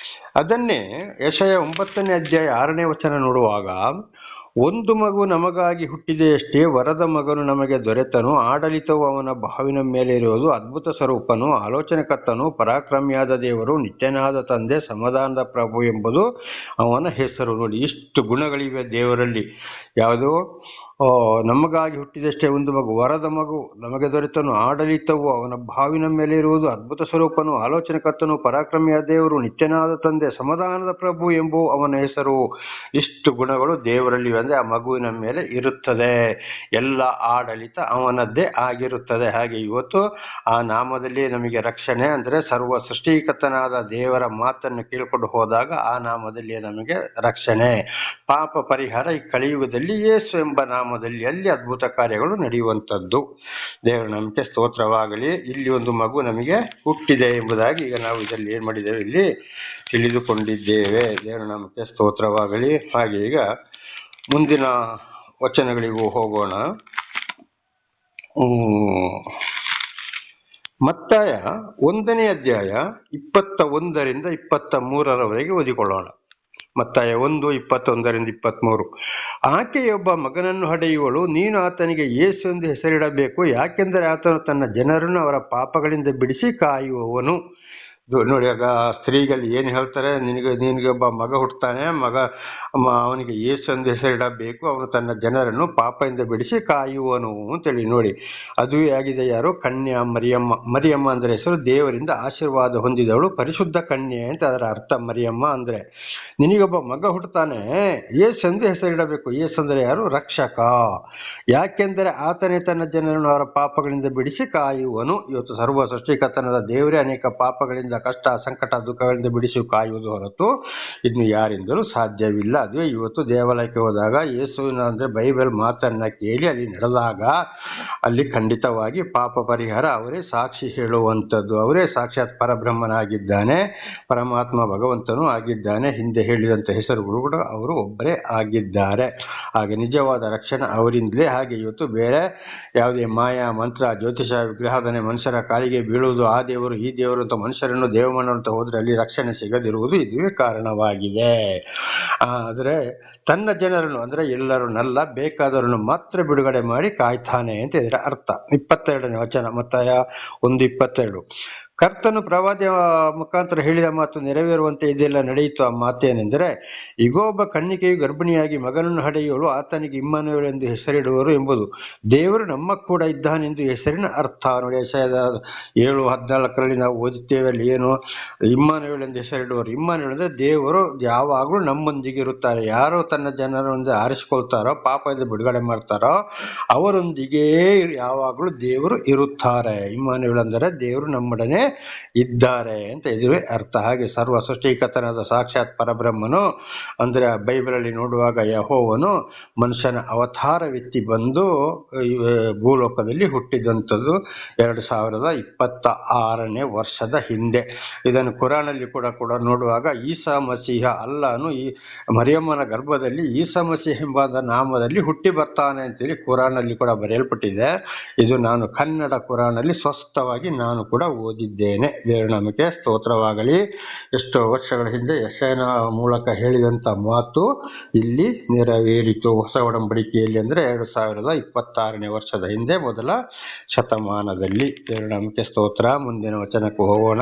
ಅದನ್ನೇ ಯೆಶಾಯ 9ನೇ ಅಧ್ಯಾಯ 6ನೇ ವಚನ ನೋಡುವಾಗ, ಒಂದು ಮಗು ನಮಗಾಗಿ ಹುಟ್ಟಿದೆಯಷ್ಟೇ, ವರದ ಮಗನು ನಮಗೆ ದೊರೆತನು, ಆಡಳಿತವು ಅವನ ಬಾವಿನ ಮೇಲೆ ಇರುವುದು, ಅದ್ಭುತ ಸ್ವರೂಪನು, ಆಲೋಚನೆಕರ್ತನು, ಪರಾಕ್ರಮಿಯಾದ ದೇವರು, ನಿತ್ಯನಾದ ತಂದೆ, ಸಮಾಧಾನದ ಪ್ರಭು ಎಂಬುದು ಅವನ ಹೆಸರು. ನೋಡಿ, ಇಷ್ಟು ಗುಣಗಳಿವೆ ದೇವರಲ್ಲಿ. ಯಾವುದು? ನಮಗಾಗಿ ಹುಟ್ಟಿದಷ್ಟೇ ಒಂದು ಮಗು, ವರದ ಮಗು ನಮಗೆ ದೊರೆತನು, ಆಡಳಿತವು ಅವನ ಬಾವಿನ ಮೇಲೆ ಇರುವುದು, ಅದ್ಭುತ ಸ್ವರೂಪನು, ಆಲೋಚನೆಕರ್ತನು, ಪರಾಕ್ರಮಿಯಾದ ದೇವರು, ನಿತ್ಯನಾದ ತಂದೆ, ಸಮಾಧಾನದ ಪ್ರಭು ಎಂಬುವ ಅವನ ಹೆಸರು. ಇಷ್ಟು ಗುಣಗಳು ದೇವರಲ್ಲಿ ಅಂದ್ರೆ ಆ ಮಗುವಿನ ಮೇಲೆ ಇರುತ್ತದೆ. ಎಲ್ಲ ಆಡಳಿತ ಅವನದ್ದೇ ಆಗಿರುತ್ತದೆ. ಹಾಗೆ ಇವತ್ತು ಆ ನಾಮದಲ್ಲಿ ನಮಗೆ ರಕ್ಷಣೆ ಅಂದ್ರೆ ಸರ್ವ ಸೃಷ್ಟಿಕರ್ತನಾದ ದೇವರ ಮಾತನ್ನು ಕೇಳಿಕೊಂಡು ಹೋದಾಗ ಆ ನಾಮದಲ್ಲಿ ನಮಗೆ ರಕ್ಷಣೆ, ಪಾಪ ಪರಿಹಾರ ಈ ಕಲಿಯುಗದಲ್ಲಿ ಯೇಸು ಎಂಬ ನಾಮದಲ್ಲಿ ಅಲ್ಲಿ ಅದ್ಭುತ ಕಾರ್ಯಗಳು ನಡೆಯುವಂಥದ್ದು. ದೇವರ ನಮಗೆ ಸ್ತೋತ್ರವಾಗಲಿ. ಇಲ್ಲಿ ಒಂದು ಮಗು ನಮಗೆ ಹುಟ್ಟಿದೆ ಎಂಬುದಾಗಿ ಈಗ ನಾವು ಇದರಲ್ಲಿ ಏನ್ ಮಾಡಿದ್ದೇವೆ, ಇಲ್ಲಿ ತಿಳಿದುಕೊಂಡಿದ್ದೇವೆ. ದೇವರ ನಮಗೆ ಸ್ತೋತ್ರವಾಗಲಿ. ಹಾಗೆ ಈಗ ಮುಂದಿನ ವಚನಗಳಿಗೂ ಹೋಗೋಣ. ಮತ್ತಾಯ 1ನೇ ಅಧ್ಯಾಯ 21ರಿಂದ 23ರವರೆಗೆ ಓದಿಕೊಳ್ಳೋಣ. ಮತ್ತಾಯ 1:21-23. ಆಕೆಯೊಬ್ಬ ಮಗನನ್ನು ಹಡೆಯುವಳು, ನೀನು ಆತನಿಗೆ ಯೇಸು ಎಂದು ಹೆಸರಿಡಬೇಕು, ಯಾಕೆಂದರೆ ಆತನು ತನ್ನ ಜನರನ್ನು ಅವರ ಪಾಪಗಳಿಂದ ಬಿಡಿಸಿ ಕಾಯುವವನು. ನೋಡಿ, ಆಗ ಸ್ತ್ರೀಗಳು ಏನು ಹೇಳ್ತಾರೆ, ನಿನಗೆ ಒಬ್ಬ ಮಗ ಹುಟ್ಟುತ್ತಾನೆ, ಅವನಿಗೆ ಯೇಸು ಎಂದು ಹೆಸರಿಡಬೇಕು, ಅವನು ತನ್ನ ಜನರನ್ನು ಪಾಪದಿಂದ ಬಿಡಿಸಿ ಕಾಯುವನು ಅಂತೇಳಿ. ನೋಡಿ, ಅದುವೇ ಆಗಿದೆ ಯಾರು? ಕನ್ಯಾ ಮರಿಯಮ್ಮ. ಮರಿಯಮ್ಮ ಅಂದ್ರೆ ಹೆಸರು ದೇವರಿಂದ ಆಶೀರ್ವಾದ ಹೊಂದಿದವಳು, ಪರಿಶುದ್ಧ ಕನ್ಯೆ ಅಂತ ಅದರ ಅರ್ಥ. ಮರಿಯಮ್ಮ ಅಂದ್ರೆ ನಿನಗೊಬ್ಬ ಮಗ ಹುಟ್ಟುತ್ತಾನೆ, ಯೇಸು ಎಂದು ಹೆಸರಿಡಬೇಕು. ಯೇಸು ಅಂದ್ರೆ ಯಾರು? ರಕ್ಷಕ. ಯಾಕೆಂದರೆ ಆತನೇ ತನ್ನ ಜನರನ್ನು ಅವರ ಪಾಪಗಳಿಂದ ಬಿಡಿಸಿ ಕಾಯುವನು. ಇವತ್ತು ಸರ್ವ ಸೃಷ್ಟಿಕರ್ತನಾದ ದೇವರೇ ಅನೇಕ ಪಾಪಗಳಿಂದ ಬಾಧೆಗಳಿಂದ, ಕಷ್ಟ, ಸಂಕಟ, ದುಃಖಗಳಿಂದ ಬಿಡಿಸಿ ಕಾಯುವುದು ಹೊರತು ಇನ್ನು ಯಾರಿಂದಲೂ ಸಾಧ್ಯವಿಲ್ಲ. ಅದುವೇ ಇವತ್ತು ದೇವಾಲಯಕ್ಕೆ ಹೋದಾಗ ಯೇಸುವಿನ ಅಂದರೆ ಬೈಬಲ್ ಮಾತನ್ನ ಕೇಳಿ ಅಲ್ಲಿ ನಡೆದಾಗ ಅಲ್ಲಿ ಖಂಡಿತವಾಗಿ ಪಾಪ ಪರಿಹಾರ ಅವರೇ ಸಾಕ್ಷಿ ಹೇಳುವಂಥದ್ದು. ಅವರೇ ಸಾಕ್ಷಾತ್ ಪರಬ್ರಹ್ಮನಾಗಿದ್ದಾನೆ, ಪರಮಾತ್ಮ ಭಗವಂತನೂ ಆಗಿದ್ದಾನೆ, ಹಿಂದೆ ಹೇಳಿದಂಥ ಹೆಸರುಗಳು ಕೂಡ ಅವರು ಒಬ್ಬರೇ ಆಗಿದ್ದಾರೆ. ಹಾಗೆ ನಿಜವಾದ ರಕ್ಷಣೆ ಅವರಿಂದಲೇ. ಹಾಗೆ ಇವತ್ತು ಬೇರೆ ಯಾವುದೇ ಮಾಯಾ ಮಂತ್ರ, ಜ್ಯೋತಿಷ, ವಿಗ್ರಹಾಧನೆ, ಮನುಷ್ಯರ ಕಾಲಿಗೆ ಬೀಳುವುದು, ಆ ದೇವರು ಈ ದೇವರು ಅಂತ ಮನುಷ್ಯರನ್ನು ದೇವಮನ ಅಂತ ಹೋದ್ರೆ ಅಲ್ಲಿ ರಕ್ಷಣೆ ಸಿಗದಿರುವುದು ಇದುವೇ ಕಾರಣವಾಗಿದೆ. ಆದರೆ ತನ್ನ ಜನರನ್ನು ಅಂದರೆ ಎಲ್ಲರನ್ನಲ್ಲ, ಬೇಕಾದವರನ್ನು ಮಾತ್ರ ಬಿಡುಗಡೆ ಮಾಡಿ ಕಾಯ್ತಾನೆ ಅಂತ ಇದರ ಅರ್ಥ. 22ನೇ ವಚನ, ಮತ್ತಾಯ 1:22. ಕರ್ತನು ಪ್ರವಾದಿಯ ಮುಖಾಂತರ ಹೇಳಿದ ಮಾತು ನೆರವೇರುವಂತೆ ಇದೆಲ್ಲ ನಡೆಯಿತು. ಆ ಮಾತೇನೆಂದರೆ, ಈಗೋ ಒಬ್ಬ ಕನ್ನಿಕೆಯು ಗರ್ಭಿಣಿಯಾಗಿ ಮಗನನ್ನು ಹಡೆಯುವಳು, ಆತನಿಗೆ ಇಮ್ಮಾನುವೇಲ್ ಎಂದು ಹೆಸರಿಡುವರು ಎಂಬುದು. ದೇವರು ನಮ್ಮ ಕೂಡ ಇದ್ದಾನೆಂದು ಹೆಸರಿನ ಅರ್ಥ. ನೋಡಿ, ಯೆಶಾಯ 7:14 ನಾವು ಓದುತ್ತೇವೆ. ಅಲ್ಲಿ ಏನು ಇಮ್ಮಾನುವೇಲ್ ಎಂದು ಹೆಸರಿಡುವರು. ಇಮ್ಮಾನುವೇಲ್ ಅಂದರೆ ದೇವರು ಯಾವಾಗಲೂ ನಮ್ಮೊಂದಿಗೆ ಇರುತ್ತಾರೆ. ಯಾರು ತನ್ನ ಜನರೊಂದಿಗೆ ಆರಿಸಿಕೊಳ್ತಾರೋ, ಪಾಪದಿಂದ ಬಿಡುಗಡೆ ಮಾಡ್ತಾರೋ ಅವರೊಂದಿಗೆ ಯಾವಾಗಲೂ ದೇವರು ಇರುತ್ತಾರೆ. ಇಮ್ಮಾನುವೇಲ್ ಅಂದರೆ ದೇವರು ನಮ್ಮೊಡನೆ ಇದ್ದಾರೆ ಅಂತ ಇದುವೇ ಅರ್ಥ. ಹಾಗೆ ಸರ್ವ ಸೃಷ್ಟಿಕರ್ತನಾದ ಸಾಕ್ಷಾತ್ ಪರಬ್ರಹ್ಮನು ಅಂದರೆ ಬೈಬಲಲ್ಲಿ ನೋಡುವಾಗ ಯೆಹೋವನು ಮನುಷ್ಯನ ಅವತಾರವೆತ್ತಿ ಬಂದು ಭೂಲೋಕದಲ್ಲಿ ಹುಟ್ಟಿದಂಥದ್ದು 2026ನೇ ವರ್ಷದ ಹಿಂದೆ. ಇದನ್ನು ಕುರಾನಲ್ಲಿ ಕೂಡ ನೋಡುವಾಗ ಈಸಾ ಮಸೀಹ ಅಲ್ಲಾನು ಈ ಮರಿಯಮ್ಮನ ಗರ್ಭದಲ್ಲಿ ಈಸಾ ಮಸೀಹ ಎಂಬ ನಾಮದಲ್ಲಿ ಹುಟ್ಟಿ ಬರ್ತಾನೆ ಅಂತೇಳಿ ಕುರಾನಲ್ಲಿ ಕೂಡ ಬರೆಯಲ್ಪಟ್ಟಿದೆ. ಇದು ನಾನು ಕನ್ನಡ ಕುರಾನಲ್ಲಿ ಸ್ಪಷ್ಟವಾಗಿ ನಾನು ಕೂಡ ಓದಿದ್ದೇನೆ. ದೇವರ ನಾಮಕ್ಕೆ ಸ್ತೋತ್ರವಾಗಲಿ. ಎಷ್ಟೋ ವರ್ಷಗಳ ಹಿಂದೆ ಯೆಶಾಯನ ಮೂಲಕ ಹೇಳಿದಂಥ ಮಾತು ಇಲ್ಲಿ ನೆರವೇರಿತು. ಹೊಸ ಒಡಂಬಡಿಕೆಯಲ್ಲಿ ಅಂದರೆ 2026ನೇ ವರ್ಷದ ಹಿಂದೆ, ಮೊದಲ ಶತಮಾನದಲ್ಲಿ. ದೇವರ ನಾಮಕ್ಕೆ ಸ್ತೋತ್ರ. ಮುಂದಿನ ವಚನಕ್ಕೂ ಹೋಗೋಣ.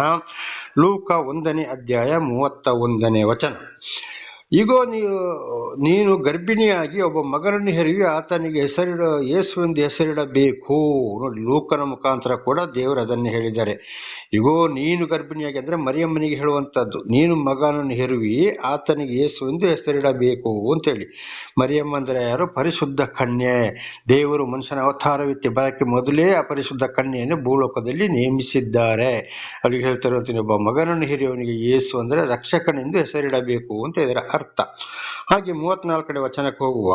ಲೂಕ 1ನೇ ಅಧ್ಯಾಯ 31ನೇ ವಚನ. ಈಗೋ ನೀನು ಗರ್ಭಿಣಿಯಾಗಿ ಒಬ್ಬ ಮಗನನ್ನು ಹೆರುವಿ, ಆತನಿಗೆ ಯೇಸು ಎಂದು ಹೆಸರಿಡಬೇಕು. ನೋಡಿ, ಲೂಕನ ಮುಖಾಂತರ ಕೂಡ ದೇವರು ಅದನ್ನೇ ಹೇಳಿದ್ದಾರೆ. ಈಗೋ ನೀನು ಗರ್ಭಿಣಿಯಾಗಿ ಅಂದರೆ ಮರಿಯಮ್ಮನಿಗೆ ಹೇಳುವಂಥದ್ದು. ನೀನು ಮಗನನ್ನು ಹೆರುವಿ, ಆತನಿಗೆ ಯೇಸು ಎಂದು ಹೆಸರಿಡಬೇಕು ಅಂತೇಳಿ. ಮರಿಯಮ್ಮ ಅಂದರೆ ಯಾರು? ಪರಿಶುದ್ಧ ಕನ್ಯೆ. ದೇವರು ಮನುಷ್ಯನ ಅವತಾರವೆತ್ತಿ ಬರಕ್ಕೆ ಮೊದಲೇ ಆ ಪರಿಶುದ್ಧ ಕನ್ಯೆಯನ್ನು ಭೂಲೋಕದಲ್ಲಿ ನೇಮಿಸಿದ್ದಾರೆ. ಅವರಿಗೆ ಹೇಳ್ತಿರುವಂತೀನಿ, ಒಬ್ಬ ಮಗನನ್ನು ಹೆರಿಯವನಿಗೆ ಯೇಸು ಅಂದರೆ ರಕ್ಷಕನೆಂದು ಹೆಸರಿಡಬೇಕು ಅಂತ ಇದರ ಅರ್ಥ. ಹಾಗೆ 34ನೇ ವಚನಕ್ಕೆ ಹೋಗುವ.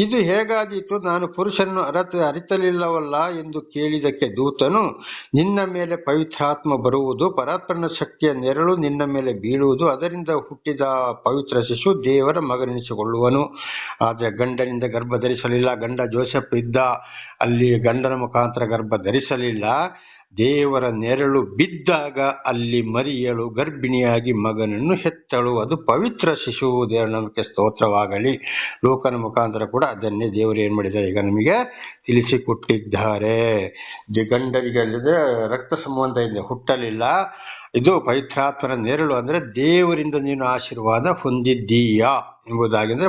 ಇದು ಹೇಗಾದೀತು? ನಾನು ಪುರುಷನನ್ನು ಅರಿತಲಿಲ್ಲವಲ್ಲ ಎಂದು ಕೇಳಿದಕ್ಕೆ ದೂತನು, ನಿನ್ನ ಮೇಲೆ ಪವಿತ್ರಾತ್ಮ ಬರುವುದು, ಪರಾತ್ಪರನ ಶಕ್ತಿಯ ನೆರಳು ನಿನ್ನ ಮೇಲೆ ಬೀಳುವುದು, ಅದರಿಂದ ಹುಟ್ಟಿದ ಪವಿತ್ರ ಶಿಶು ದೇವರ ಮಗನೆನಿಸಿಕೊಳ್ಳುವನು. ಆದರೆ ಗಂಡನಿಂದ ಗರ್ಭ ಧರಿಸಲಿಲ್ಲ. ಗಂಡ ಜೋಸೆಫ್ ಇದ್ದ, ಅಲ್ಲಿ ಗಂಡನ ಮುಖಾಂತರ ಗರ್ಭ ಧರಿಸಲಿಲ್ಲ. ದೇವರ ನೆರಳು ಬಿದ್ದಾಗ ಅಲ್ಲಿ ಮರಿಯಳು ಗರ್ಭಿಣಿಯಾಗಿ ಮಗನನ್ನು ಹೆತ್ತಳು. ಅದು ಪವಿತ್ರ ಶಿಶು. ದೇವರ ನಾಮಕ್ಕೆ ಸ್ತೋತ್ರವಾಗಲಿ. ಲೋಕನ ಮುಖಾಂತರ ಕೂಡ ಅದನ್ನೇ ದೇವರು ಏನು ಮಾಡಿದ್ದಾರೆ ಈಗ ನಮಗೆ ತಿಳಿಸಿಕೊಟ್ಟಿದ್ದಾರೆ. ಗಂಡನಿಗೆ ಅಲ್ಲದೆ ರಕ್ತ ಸಂಬಂಧದಿಂದ ಹುಟ್ಟಲಿಲ್ಲ. ಇದು ಪವಿತ್ರಾತ್ಮನ ನೆರಳು ಅಂದರೆ ದೇವರಿಂದ ನೀನು ಆಶೀರ್ವಾದ ಹೊಂದಿದ್ದೀಯಾ ಎಂಬುದಾಗಿಂದರೆ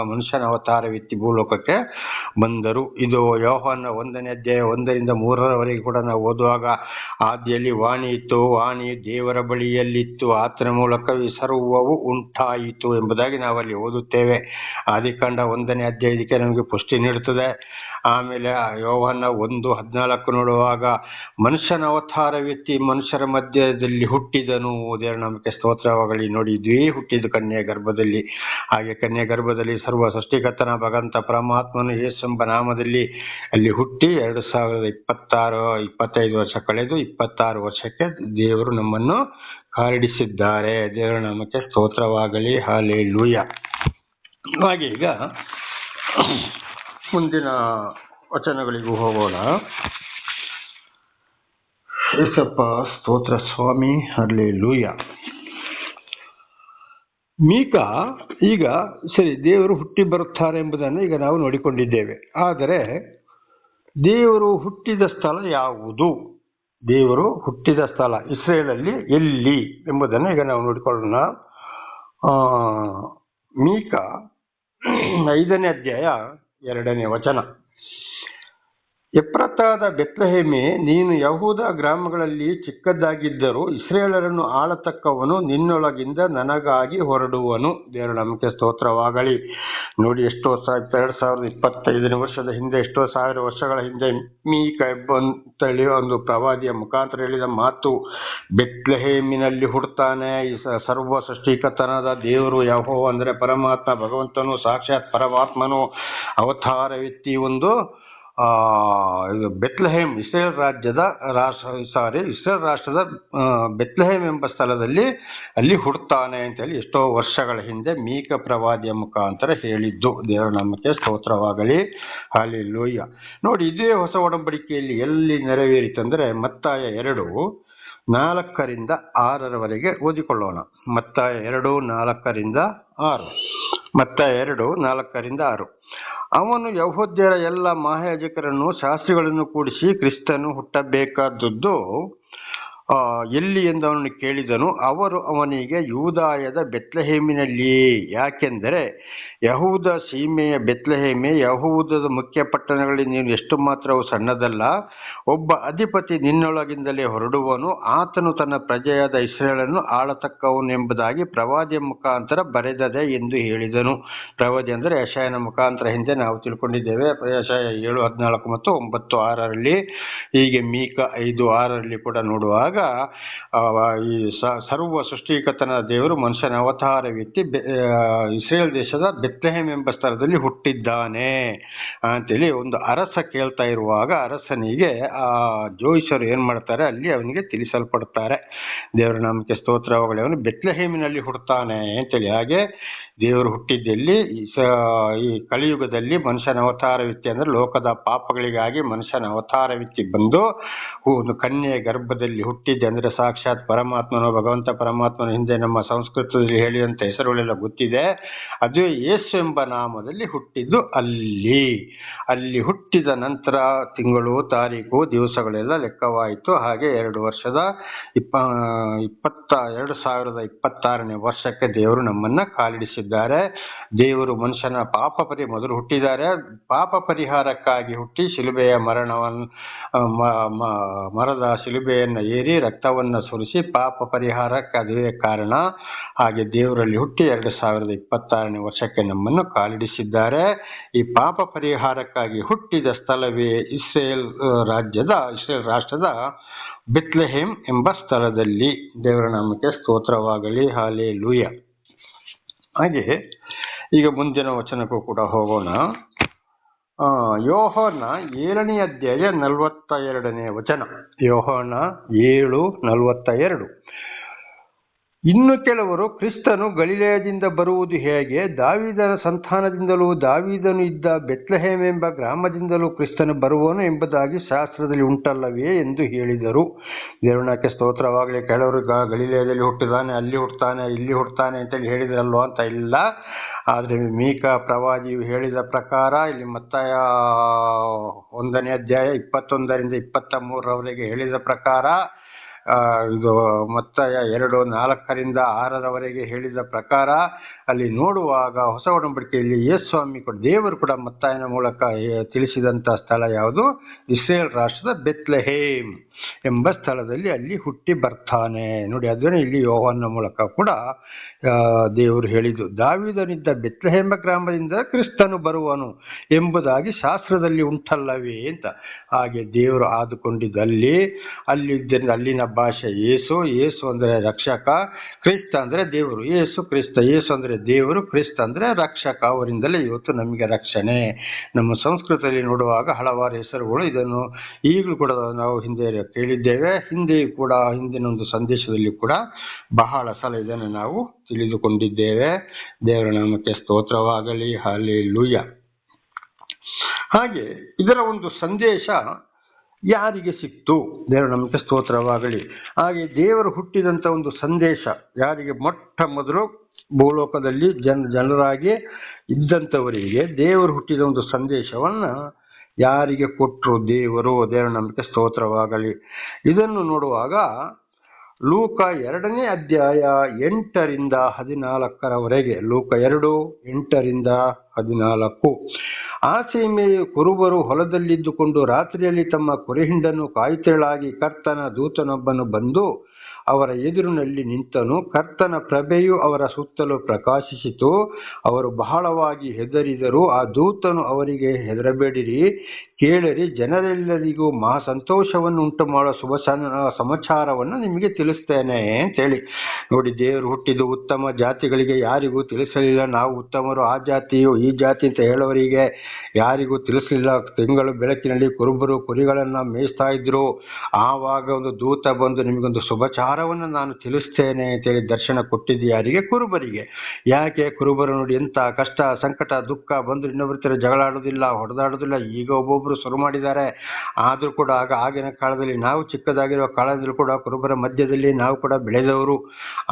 ಮನುಷ್ಯನ ಅವತಾರವೆತ್ತಿ ಭೂಲೋಕಕ್ಕೆ ಬಂದರು. ಇದು ಯೋಹಾನ 1ನೇ ಅಧ್ಯಾಯ 1ರಿಂದ 3ರವರೆಗೆ ಕೂಡ ನಾವು ಓದುವಾಗ, ಆದಿಯಲ್ಲಿ ವಾಣಿ ಇತ್ತು, ವಾಣಿಯು ದೇವರ ಬಳಿಯಲ್ಲಿತ್ತು, ಆತನ ಮೂಲಕವೇ ಸರ್ವವು ಉಂಟಾಯಿತು ಎಂಬುದಾಗಿ ನಾವಲ್ಲಿ ಓದುತ್ತೇವೆ. ಆದಿಕಾಂಡ 1ನೇ ಅಧ್ಯಾಯ ಇದಕ್ಕೆ ನಮಗೆ ಪುಷ್ಟಿ ನೀಡುತ್ತದೆ. ಆಮೇಲೆ ಯೋಹಾನ 1:14 ನೋಡುವಾಗ, ಮನುಷ್ಯನ ಅವತಾರವೆತ್ತಿ ಮನುಷ್ಯರ ಮಧ್ಯದಲ್ಲಿ ಹುಟ್ಟಿದನು. ದೇವರ ನಾಮಕ್ಕೆ ಸ್ತೋತ್ರವಾಗಲಿ. ನೋಡಿದ್ವಿ, ಹುಟ್ಟಿದ ಕನ್ಯೆ ಗರ್ಭದಲ್ಲಿ. ಹಾಗೆ ಕನ್ಯೆ ಗರ್ಭದಲ್ಲಿ ಸರ್ವ ಸೃಷ್ಟಿಕರ್ತನ ಭಗವಂತ ಪರಮಾತ್ಮನು ಯೇಸು ಎಂಬ ನಾಮದಲ್ಲಿ ಅಲ್ಲಿ ಹುಟ್ಟಿ 2025 ವರ್ಷ ಕಳೆದು 26 ವರ್ಷಕ್ಕೆ ದೇವರು ನಮ್ಮನ್ನು ಕಾರಿಡಿಸಿದ್ದಾರೆ. ದೇವರ ನಾಮಕ್ಕೆ ಸ್ತೋತ್ರವಾಗಲಿ. ಹಲ್ಲೆಲೂಯಾ. ಹಾಗೆ ಈಗ ಮುಂದಿನ ವಚನಗಳಿಗೂ ಹೋಗೋಣ. ಯೇಸಪ್ಪ ಸ್ತೋತ್ರ ಸ್ವಾಮಿ. ಹಲ್ಲೆಲೂಯಾ. ಮೀಕ ಈಗ ಸರಿ, ದೇವರು ಹುಟ್ಟಿ ಬರುತ್ತಾರೆ ಎಂಬುದನ್ನು ಈಗ ನಾವು ನೋಡಿಕೊಂಡಿದ್ದೇವೆ. ಆದರೆ ದೇವರು ಹುಟ್ಟಿದ ಸ್ಥಳ ಯಾವುದು? ದೇವರು ಹುಟ್ಟಿದ ಸ್ಥಳ ಇಸ್ರೇಲಲ್ಲಿ ಎಲ್ಲಿ ಎಂಬುದನ್ನು ಈಗ ನಾವು ನೋಡಿಕೊಳ್ಳೋಣ. ಮೀಕ 5ನೇ ಅಧ್ಯಾಯ 2ನೇ ವಚನ. ಎಫ್ರಾತಾದ ಬೆತ್ಲೆಹೇಮೆ, ನೀನು ಯಹೂದ ಗ್ರಾಮಗಳಲ್ಲಿ ಚಿಕ್ಕದಾಗಿದ್ದರೂ ಇಸ್ರೇಲರನ್ನು ಆಳತಕ್ಕವನು ನಿನ್ನೊಳಗಿಂದ ನನಗಾಗಿ ಹೊರಡುವನು. ದೇವರ ನಾಮಕ್ಕೆ ಸ್ತೋತ್ರವಾಗಲಿ. ನೋಡಿ, ಎಷ್ಟೋ 2025ನೇ ವರ್ಷದ ಹಿಂದೆ, ಎಷ್ಟೋ ಸಾವಿರ ವರ್ಷಗಳ ಹಿಂದೆ ಮೀಕ ಎಂಬಂತೇಳಿ ಒಂದು ಪ್ರವಾದಿಯ ಮುಖಾಂತರ ಹೇಳಿದ ಮಾತು, ಬೆತ್ಲೆಹೇಮಿನಲ್ಲಿ ಹುಡ್ತಾನೆ ಈ ಸರ್ವ ಸೃಷ್ಟಿಕರ್ತನಾದ ದೇವರು ಯೆಹೋವ ಅಂದರೆ ಪರಮಾತ್ಮ, ಭಗವಂತನು, ಸಾಕ್ಷಾತ್ ಪರಮಾತ್ಮನು ಅವತಾರವೆತ್ತಿ ಒಂದು ಇದು ಬೆತ್ಲೆಹೇಮ್ ಇಸ್ರೇಲ್ ರಾಷ್ಟ್ರದ ಬೆತ್ಲೆಹೇಮ್ ಎಂಬ ಸ್ಥಳದಲ್ಲಿ ಅಲ್ಲಿ ಹುಡ್ತಾನೆ ಅಂತೇಳಿ ಎಷ್ಟೋ ವರ್ಷಗಳ ಹಿಂದೆ ಮೀಕ ಪ್ರವಾದಿಯ ಮುಖಾಂತರ ಹೇಳಿದ್ದು. ದೇವರ ನಾಮಕ್ಕೆ ಸ್ತೋತ್ರವಾಗಲಿ, ಹಲ್ಲೆಲೂಯಾ. ನೋಡಿ, ಇದೇ ಹೊಸ ಒಡಂಬಡಿಕೆಯಲ್ಲಿ ಎಲ್ಲಿ ನೆರವೇರಿತಂದ್ರೆ ಮತ್ತಾಯ 2:4-6 ಓದಿಕೊಳ್ಳೋಣ. ಮತ್ತಾಯ 2:4-6. ಮತ್ತಾಯ 2:4-6. ಅವನು ಯೆಹೂದ್ಯರ ಎಲ್ಲ ಮಹಾಯಾಜಕರನ್ನು ಶಾಸ್ತ್ರಿಗಳನ್ನು ಕೂಡಿಸಿ ಕ್ರಿಸ್ತನು ಹುಟ್ಟಬೇಕಾದದ್ದು ಎಲ್ಲಿ ಎಂದು ಅವನನ್ನು ಕೇಳಿದನು. ಅವರು ಅವನಿಗೆ ಯೂದಾಯದ ಬೆತ್ಲೆಹೇಮಿನಲ್ಲಿಯೇ, ಯಾಕೆಂದರೆ ಯಹೂದ ಸೀಮೆಯ ಬೆತ್ಲೆಹೇಮೆ, ಯಹೂದದ ಮುಖ್ಯ ಪಟ್ಟಣಗಳಲ್ಲಿ ನೀನು ಎಷ್ಟು ಮಾತ್ರವೂ ಸಣ್ಣದಲ್ಲ. ಒಬ್ಬ ಅಧಿಪತಿ ನಿನ್ನೊಳಗಿಂದಲೇ ಹೊರಡುವನು, ಆತನು ತನ್ನ ಪ್ರಜೆಯಾದ ಇಸ್ರಾಯೇಲನ್ನು ಆಳತಕ್ಕವನು ಎಂಬುದಾಗಿ ಪ್ರವಾದಿಯ ಮುಖಾಂತರ ಬರೆದದೆ ಎಂದು ಹೇಳಿದನು. ಪ್ರವಾದಿ ಅಂದರೆ ಯೆಶಾಯನ ಮುಖಾಂತರ ಹಿಂದೆ ನಾವು ತಿಳ್ಕೊಂಡಿದ್ದೇವೆ. ಯೆಶಾಯ 7:14 ಮತ್ತು 9:6. ಹೀಗೆ ಮೀಕ 5:6 ಕೂಡ ನೋಡುವಾಗ ಈ ಸರ್ವ ಸೃಷ್ಟಿಕರ್ತನ ದೇವರು ಮನುಷ್ಯನ ಅವತಾರವೆತ್ತಿ ಇಸ್ರೇಲ್ ದೇಶದ ಬೆತ್ಲೆಹೇಮ್ ಎಂಬ ಸ್ಥಳದಲ್ಲಿ ಹುಟ್ಟಿದ್ದಾನೆ ಅಂತೇಳಿ ಒಂದು ಅರಸ ಕೇಳ್ತಾ ಇರುವಾಗ ಅರಸನಿಗೆ ಆ ಜೋಯಿಸರು ಏನ್ ಮಾಡ್ತಾರೆ, ಅಲ್ಲಿ ಅವನಿಗೆ ತಿಳಿಸಲ್ಪಡ್ತಾರೆ. ದೇವರ ನಾಮಕ್ಕೆ ಸ್ತೋತ್ರವಾಗಲಿ. ಅವನು ಬೆತ್ಲೆಹೇಮಿನಲ್ಲಿ ಹುಡ್ತಾನೆ ಅಂತೇಳಿ. ಹಾಗೆ ದೇವರು ಹುಟ್ಟಿದ್ದಲ್ಲಿ ಈ ಕಲಿಯುಗದಲ್ಲಿ ಮನುಷ್ಯನ ಅವತಾರವಿತ್ತಿ ಅಂದ್ರೆ ಲೋಕದ ಪಾಪಗಳಿಗಾಗಿ ಮನುಷ್ಯನ ಅವತಾರವಿತ್ತಿ ಬಂದು ಒಂದು ಕನ್ಯೆಯ ಗರ್ಭದಲ್ಲಿ ಹುಟ್ಟಿದ್ದೆ ಅಂದ್ರೆ ಸಾಕ್ಷಾತ್ ಪರಮಾತ್ಮನು, ಭಗವಂತ ಪರಮಾತ್ಮನ ಹಿಂದೆ ನಮ್ಮ ಸಂಸ್ಕೃತದಲ್ಲಿ ಹೇಳಿದಂತ ಹೆಸರುಗಳೆಲ್ಲ ಗೊತ್ತಿದೆ. ಅದು ಯೇಸು ಎಂಬ ನಾಮದಲ್ಲಿ ಹುಟ್ಟಿದ್ದು. ಅಲ್ಲಿ ಹುಟ್ಟಿದ ನಂತರ ತಿಂಗಳು, ತಾರೀಕು, ದಿವಸಗಳೆಲ್ಲ ಲೆಕ್ಕವಾಯಿತು. ಹಾಗೆ 2026ನೇ ವರ್ಷಕ್ಕೆ ದೇವರು ನಮ್ಮನ್ನ ಕಾಲಿಡಿಸಿದ್ದಾರೆ. ದೇವರು ಮನುಷ್ಯನ ಮೊದಲು ಹುಟ್ಟಿದ್ದಾರೆ, ಪಾಪ ಪರಿಹಾರಕ್ಕಾಗಿ ಹುಟ್ಟಿ ಶಿಲುಬೆಯ ಮರದ ಶಿಲುಬೆಯನ್ನು ಏರಿ ರಕ್ತವನ್ನು ಸುರಿಸಿ ಪಾಪ ಪರಿಹಾರಕ್ಕೆ ಅದುವೇ ಕಾರಣ. ಹಾಗೆ ದೇವರಲ್ಲಿ ಹುಟ್ಟಿ 2026ನೇ ವರ್ಷಕ್ಕೆ ನಮ್ಮನ್ನು ಕಾಲಿಡಿಸಿದ್ದಾರೆ. ಈ ಪಾಪ ಪರಿಹಾರಕ್ಕಾಗಿ ಹುಟ್ಟಿದ ಸ್ಥಳವೇ ಇಸ್ರೇಲ್ ರಾಷ್ಟ್ರದ ಬೆತ್ಲೆಹೇಮ್ ಎಂಬ ಸ್ಥಳದಲ್ಲಿ. ದೇವರ ನಾಮಕ್ಕೆ ಸ್ತೋತ್ರವಾಗಲಿ, ಹಲ್ಲೆಲೂಯಾ. ಹಾಗೆ ಈಗ ಮುಂದಿನ ವಚನಕ್ಕೂ ಕೂಡ ಹೋಗೋಣ. ಯೋಹಾನ 7:42 ವಚನ. ಯೋಹಾನ 7:42. ಇನ್ನು ಕೆಲವರು, ಕ್ರಿಸ್ತನು ಗಲಿಲಾಯದಿಂದ ಬರುವುದು ಹೇಗೆ? ದಾವೀದನ ಸಂತಾನದಿಂದಲೂ ದಾವೀದನು ಇದ್ದ ಬೆತ್ಲೆಹೇಮ್ ಎಂಬ ಗ್ರಾಮದಿಂದಲೂ ಕ್ರಿಸ್ತನು ಬರುವನು ಎಂಬುದಾಗಿ ಶಾಸ್ತ್ರದಲ್ಲಿ ಉಂಟಲ್ಲವೇ ಎಂದು ಹೇಳಿದರು. ದೇವರನಾಮಕ್ಕೆ ಸ್ತೋತ್ರವಾಗಲಿ. ಕೆಲವರು ಗಲಿಲಾಯದಲ್ಲಿ ಹುಟ್ಟಿದಾನೆ, ಅಲ್ಲಿ ಹುಟ್ಟುತ್ತಾನೆ, ಇಲ್ಲಿ ಹುಟ್ಟುತ್ತಾನೆ ಅಂತೇಳಿ ಹೇಳಿದ್ರಲ್ವ ಅಂತ ಇಲ್ಲ. ಆದರೆ ಮೀಕ ಪ್ರವಾದಿಯು ಹೇಳಿದ ಪ್ರಕಾರ ಇಲ್ಲಿ ಮತ್ತಾಯ 1:21-23 ಹೇಳಿದ ಪ್ರಕಾರ, ಇದು ಮತ್ತಾಯ 2:4-6 ಹೇಳಿದ ಪ್ರಕಾರ ಅಲ್ಲಿ ನೋಡುವಾಗ ಹೊಸ ಒಡಂಬಡಿಕೆಯಲ್ಲಿ ಯೇಸುಸ್ವಾಮಿ ಕೂಡ ದೇವರು ಕೂಡ ಮತ್ತಾಯನ ಮೂಲಕ ತಿಳಿಸಿದಂಥ ಸ್ಥಳ ಯಾವುದು? ಇಸ್ರೇಲ್ ರಾಷ್ಟ್ರದ ಬೆತ್ಲೆಹೇಮ್ ಎಂಬ ಸ್ಥಳದಲ್ಲಿ ಅಲ್ಲಿ ಹುಟ್ಟಿ ಬರ್ತಾನೆ. ನೋಡಿ, ಅದನ್ನೇ ಇಲ್ಲಿ ಯೋಹಾನನ ಮೂಲಕ ಕೂಡ ದೇವರು ಹೇಳಿದ್ದು. ದಾವೀದನಿದ್ದ ಬೆತ್ಲೆಹೇಮ್ ಗ್ರಾಮದಿಂದ ಕ್ರಿಸ್ತನು ಬರುವನು ಎಂಬುದಾಗಿ ಶಾಸ್ತ್ರದಲ್ಲಿ ಉಂಟಲ್ಲವೇ ಅಂತ. ಹಾಗೆ ದೇವರು ಆದುಕೊಂಡಿದ್ದು ಅಲ್ಲಿನ ಭಾಷೆ ಯೇಸು ಅಂದರೆ ರಕ್ಷಕ, ಕ್ರಿಸ್ತ ಅಂದರೆ ದೇವರು. ಯೇಸು ಅಂದರೆ ದೇವರು, ಕ್ರಿಸ್ತ ಅಂದರೆ ರಕ್ಷಕ. ಅವರಿಂದಲೇ ಇವತ್ತು ನಮಗೆ ರಕ್ಷಣೆ. ನಮ್ಮ ಸಂಸ್ಕೃತದಲ್ಲಿ ನೋಡುವಾಗ ಹಲವಾರು ಹೆಸರುಗಳು, ಇದನ್ನು ಈಗಲೂ ಕೂಡ ನಾವು ಹಿಂದೆ ಕೇಳಿದ್ದೇವೆ. ಹಿಂದಿನ ಒಂದು ಸಂದೇಶದಲ್ಲಿ ಕೂಡ ಬಹಳ ಸಲ ಇದನ್ನು ನಾವು ತಿಳಿದುಕೊಂಡಿದ್ದೇವೆ. ದೇವರ ನಾಮಕ್ಕೆ ಸ್ತೋತ್ರವಾಗಲಿ, ಹಲ್ಲೆಲೂಯಾ. ಹಾಗೆ ಇದರ ಒಂದು ಸಂದೇಶ ಯಾರಿಗೆ ಸಿಕ್ತು? ದೇವರ ನಮಗೆ ಸ್ತೋತ್ರವಾಗಲಿ. ಹಾಗೆ ದೇವರು ಹುಟ್ಟಿದಂಥ ಒಂದು ಸಂದೇಶ ಯಾರಿಗೆ? ಮೊಟ್ಟ ಮೊದಲು ಭೂಲೋಕದಲ್ಲಿ ಜನರಾಗಿ ಇದ್ದಂಥವರಿಗೆ ದೇವರು ಹುಟ್ಟಿದ ಒಂದು ಸಂದೇಶವನ್ನ ಯಾರಿಗೆ ಕೊಟ್ಟರು? ದೇವರ ನಮಗೆ ಸ್ತೋತ್ರವಾಗಲಿ. ಇದನ್ನು ನೋಡುವಾಗ ಲೂಕ 2ನೇ ಅಧ್ಯಾಯ 8-14 ಲೂಕ 2:8-14. ಆ ಸೀಮೆಯ ಕುರುಬರು ಹೊಲದಲ್ಲಿದ್ದುಕೊಂಡು ರಾತ್ರಿಯಲ್ಲಿ ತಮ್ಮ ಕುರಿಹಿಂಡನ್ನು ಕಾಯುತ್ತಿರಲಾಗಿ ಕರ್ತನ ದೂತನೊಬ್ಬನು ಬಂದು ಅವರ ಎದುರಿನಲ್ಲಿ ನಿಂತನು. ಕರ್ತನ ಪ್ರಭೆಯು ಅವರ ಸುತ್ತಲೂ ಪ್ರಕಾಶಿಸಿತು. ಅವರು ಬಹಳವಾಗಿ ಹೆದರಿದರು. ಆ ದೂತನು ಅವರಿಗೆ, ಹೆದರಬೇಡಿರಿ, ಕೇಳಿರಿ, ಜನರೆಲ್ಲರಿಗೂ ಮಹಾ ಸಂತೋಷವನ್ನು ಉಂಟು ಮಾಡುವ ಶುಭ ಸಮಾಚಾರವನ್ನು ನಿಮಗೆ ತಿಳಿಸ್ತೇನೆ ಅಂತೇಳಿ. ನೋಡಿ, ದೇವರು ಹುಟ್ಟಿದ್ದು ಉತ್ತಮ ಜಾತಿಗಳಿಗೆ ಯಾರಿಗೂ ತಿಳಿಸಲಿಲ್ಲ. ನಾವು ಉತ್ತಮರು, ಆ ಜಾತಿಯು ಈ ಜಾತಿ ಅಂತ ಹೇಳೋರಿಗೆ ಯಾರಿಗೂ ತಿಳಿಸಲಿಲ್ಲ. ತಿಂಗಳು ಬೆಳಕಿನಲ್ಲಿ ಕುರುಬರು ಕುರಿಗಳನ್ನು ಮೇಯಿಸ್ತಾ ಇದ್ರು. ಆವಾಗ ಒಂದು ದೂತ ಬಂದು, ನಿಮಗೊಂದು ಶುಭಚಾರವನ್ನು ನಾನು ತಿಳಿಸ್ತೇನೆ ಅಂತೇಳಿ ದರ್ಶನ ಕೊಟ್ಟಿದ್ದು ಯಾರಿಗೆ? ಕುರುಬರಿಗೆ. ಯಾಕೆ? ಕುರುಬರು ನೋಡಿ, ಎಂಥ ಕಷ್ಟ ಸಂಕಟ ದುಃಖ ಬಂದು ಇನ್ನೊಬ್ಬರ ತರ ಜಗಳಾಡೋದಿಲ್ಲ, ಹೊಡೆದಾಡೋದಿಲ್ಲ. ಈಗ ಒಬ್ಬೊಬ್ರು ಶುರು ಮಾಡಿದ್ದಾರೆ. ಆದರೂ ಕೂಡ ಆಗಿನ ಕಾಲದಲ್ಲಿ, ನಾವು ಚಿಕ್ಕದಾಗಿರುವ ಕಾಲದಲ್ಲಿ ಕೂಡ ಕುರುಬರ ಮಧ್ಯದಲ್ಲಿ ನಾವು ಕೂಡ ಬೆಳೆದವರು.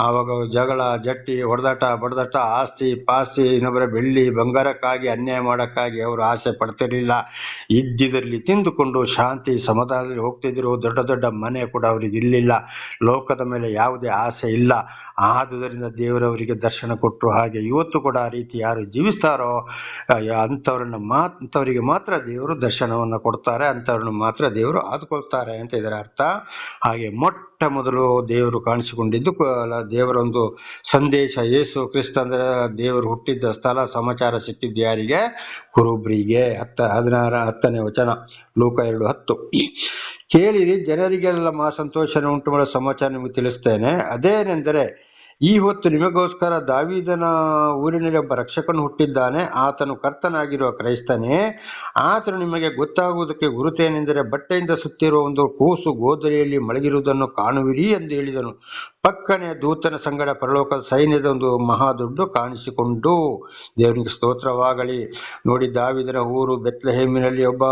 ಆವಾಗ ಜಗಳ ಜಟ್ಟಿ ಹೊಡೆದಾಟ ಬಡದಾಟ, ಆಸ್ತಿ ಪಾಸ್ತಿ, ಇನ್ನೊಬ್ಬರ ಬೆಳ್ಳಿ ಬಂಗಾರಕ್ಕಾಗಿ ಅನ್ಯಾಯ ಮಾಡೋಕ್ಕಾಗಿ ಅವರು ಆಸೆ ಪಡ್ತಿರ್ಲಿಲ್ಲ. ಇದ್ದಿದ್ರಲ್ಲಿ ತಿಂದುಕೊಂಡು ಶಾಂತಿ ಸಮಾಧಾನದಲ್ಲಿ ಹೋಗ್ತಿದ್ರು. ದೊಡ್ಡ ದೊಡ್ಡ ಮನೆ ಕೂಡ ಅವರಿಗೆ ಇರಲಿಲ್ಲ. ಲೋಕದ ಮೇಲೆ ಯಾವುದೇ ಆಸೆ ಇಲ್ಲ. ಆದುದರಿಂದ ದೇವರವರಿಗೆ ದರ್ಶನ ಕೊಟ್ಟರು. ಹಾಗೆ ಇವತ್ತು ಕೂಡ ಆ ರೀತಿ ಯಾರು ಜೀವಿಸ್ತಾರೋ ಅಂಥವರಿಗೆ ಮಾತ್ರ ದೇವರು ದರ್ಶನವನ್ನು ಕೊಡ್ತಾರೆ, ಅಂಥವ್ರನ್ನ ಮಾತ್ರ ದೇವರು ಆದುಕೊಳ್ತಾರೆ ಅಂತ ಇದರ ಅರ್ಥ. ಹಾಗೆ ಮೊಟ್ಟ ಮೊದಲು ದೇವರು ಕಾಣಿಸಿಕೊಂಡಿದ್ದು ದೇವರೊಂದು ಸಂದೇಶ, ಯೇಸು ಕ್ರಿಸ್ತ ಅಂದರೆ ದೇವರು ಹುಟ್ಟಿದ್ದ ಸ್ಥಳ ಸಮಾಚಾರ ಸಿಕ್ಕಿದ್ದು ಯಾರಿಗೆ? ಕುರುಬ್ರಿಗೆ. 10ನೇ ವಚನ, ಲೂಕ 2:10. ಕೇಳಿರಿ, ಜನರಿಗೆಲ್ಲ ಮಹಾ ಸಂತೋಷನ ಉಂಟು ಮಾಡೋ ಸಮಾಚಾರ ನಿಮಗೆ ತಿಳಿಸ್ತೇನೆ. ಅದೇನೆಂದರೆ, ಈ ಹೊತ್ತು ನಿಮಗೋಸ್ಕರ ದಾವೀದನ ಊರಿನಲ್ಲಿ ಒಬ್ಬ ರಕ್ಷಕನು ಹುಟ್ಟಿದ್ದಾನೆ. ಆತನು ಕರ್ತನಾಗಿರುವ ಕ್ರೈಸ್ತನೇ. ಆತನು ನಿಮಗೆ ಗೊತ್ತಾಗುವುದಕ್ಕೆ ಗುರುತೇನೆಂದರೆ, ಬಟ್ಟೆಯಿಂದ ಸುತ್ತಿರುವ ಒಂದು ಕೂಸು ಗೋದಲಿಯಲ್ಲಿ ಮಲಗಿರುವುದನ್ನು ಕಾಣುವಿರಿ ಎಂದು ಹೇಳಿದನು. ಪಕ್ಕನೆ ದೂತನ ಸಂಗಡ ಪರಲೋಕದ ಸೈನ್ಯದ ಒಂದು ಮಹಾದೊಡ್ಡ ಕಾಣಿಸಿಕೊಂಡು. ದೇವರಿಗೆ ಸ್ತೋತ್ರವಾಗಲಿ. ನೋಡಿ, ದಾವೀದನ ಊರು ಬೆತ್ಲೆಹೇಮಿನಲ್ಲಿ ಒಬ್ಬ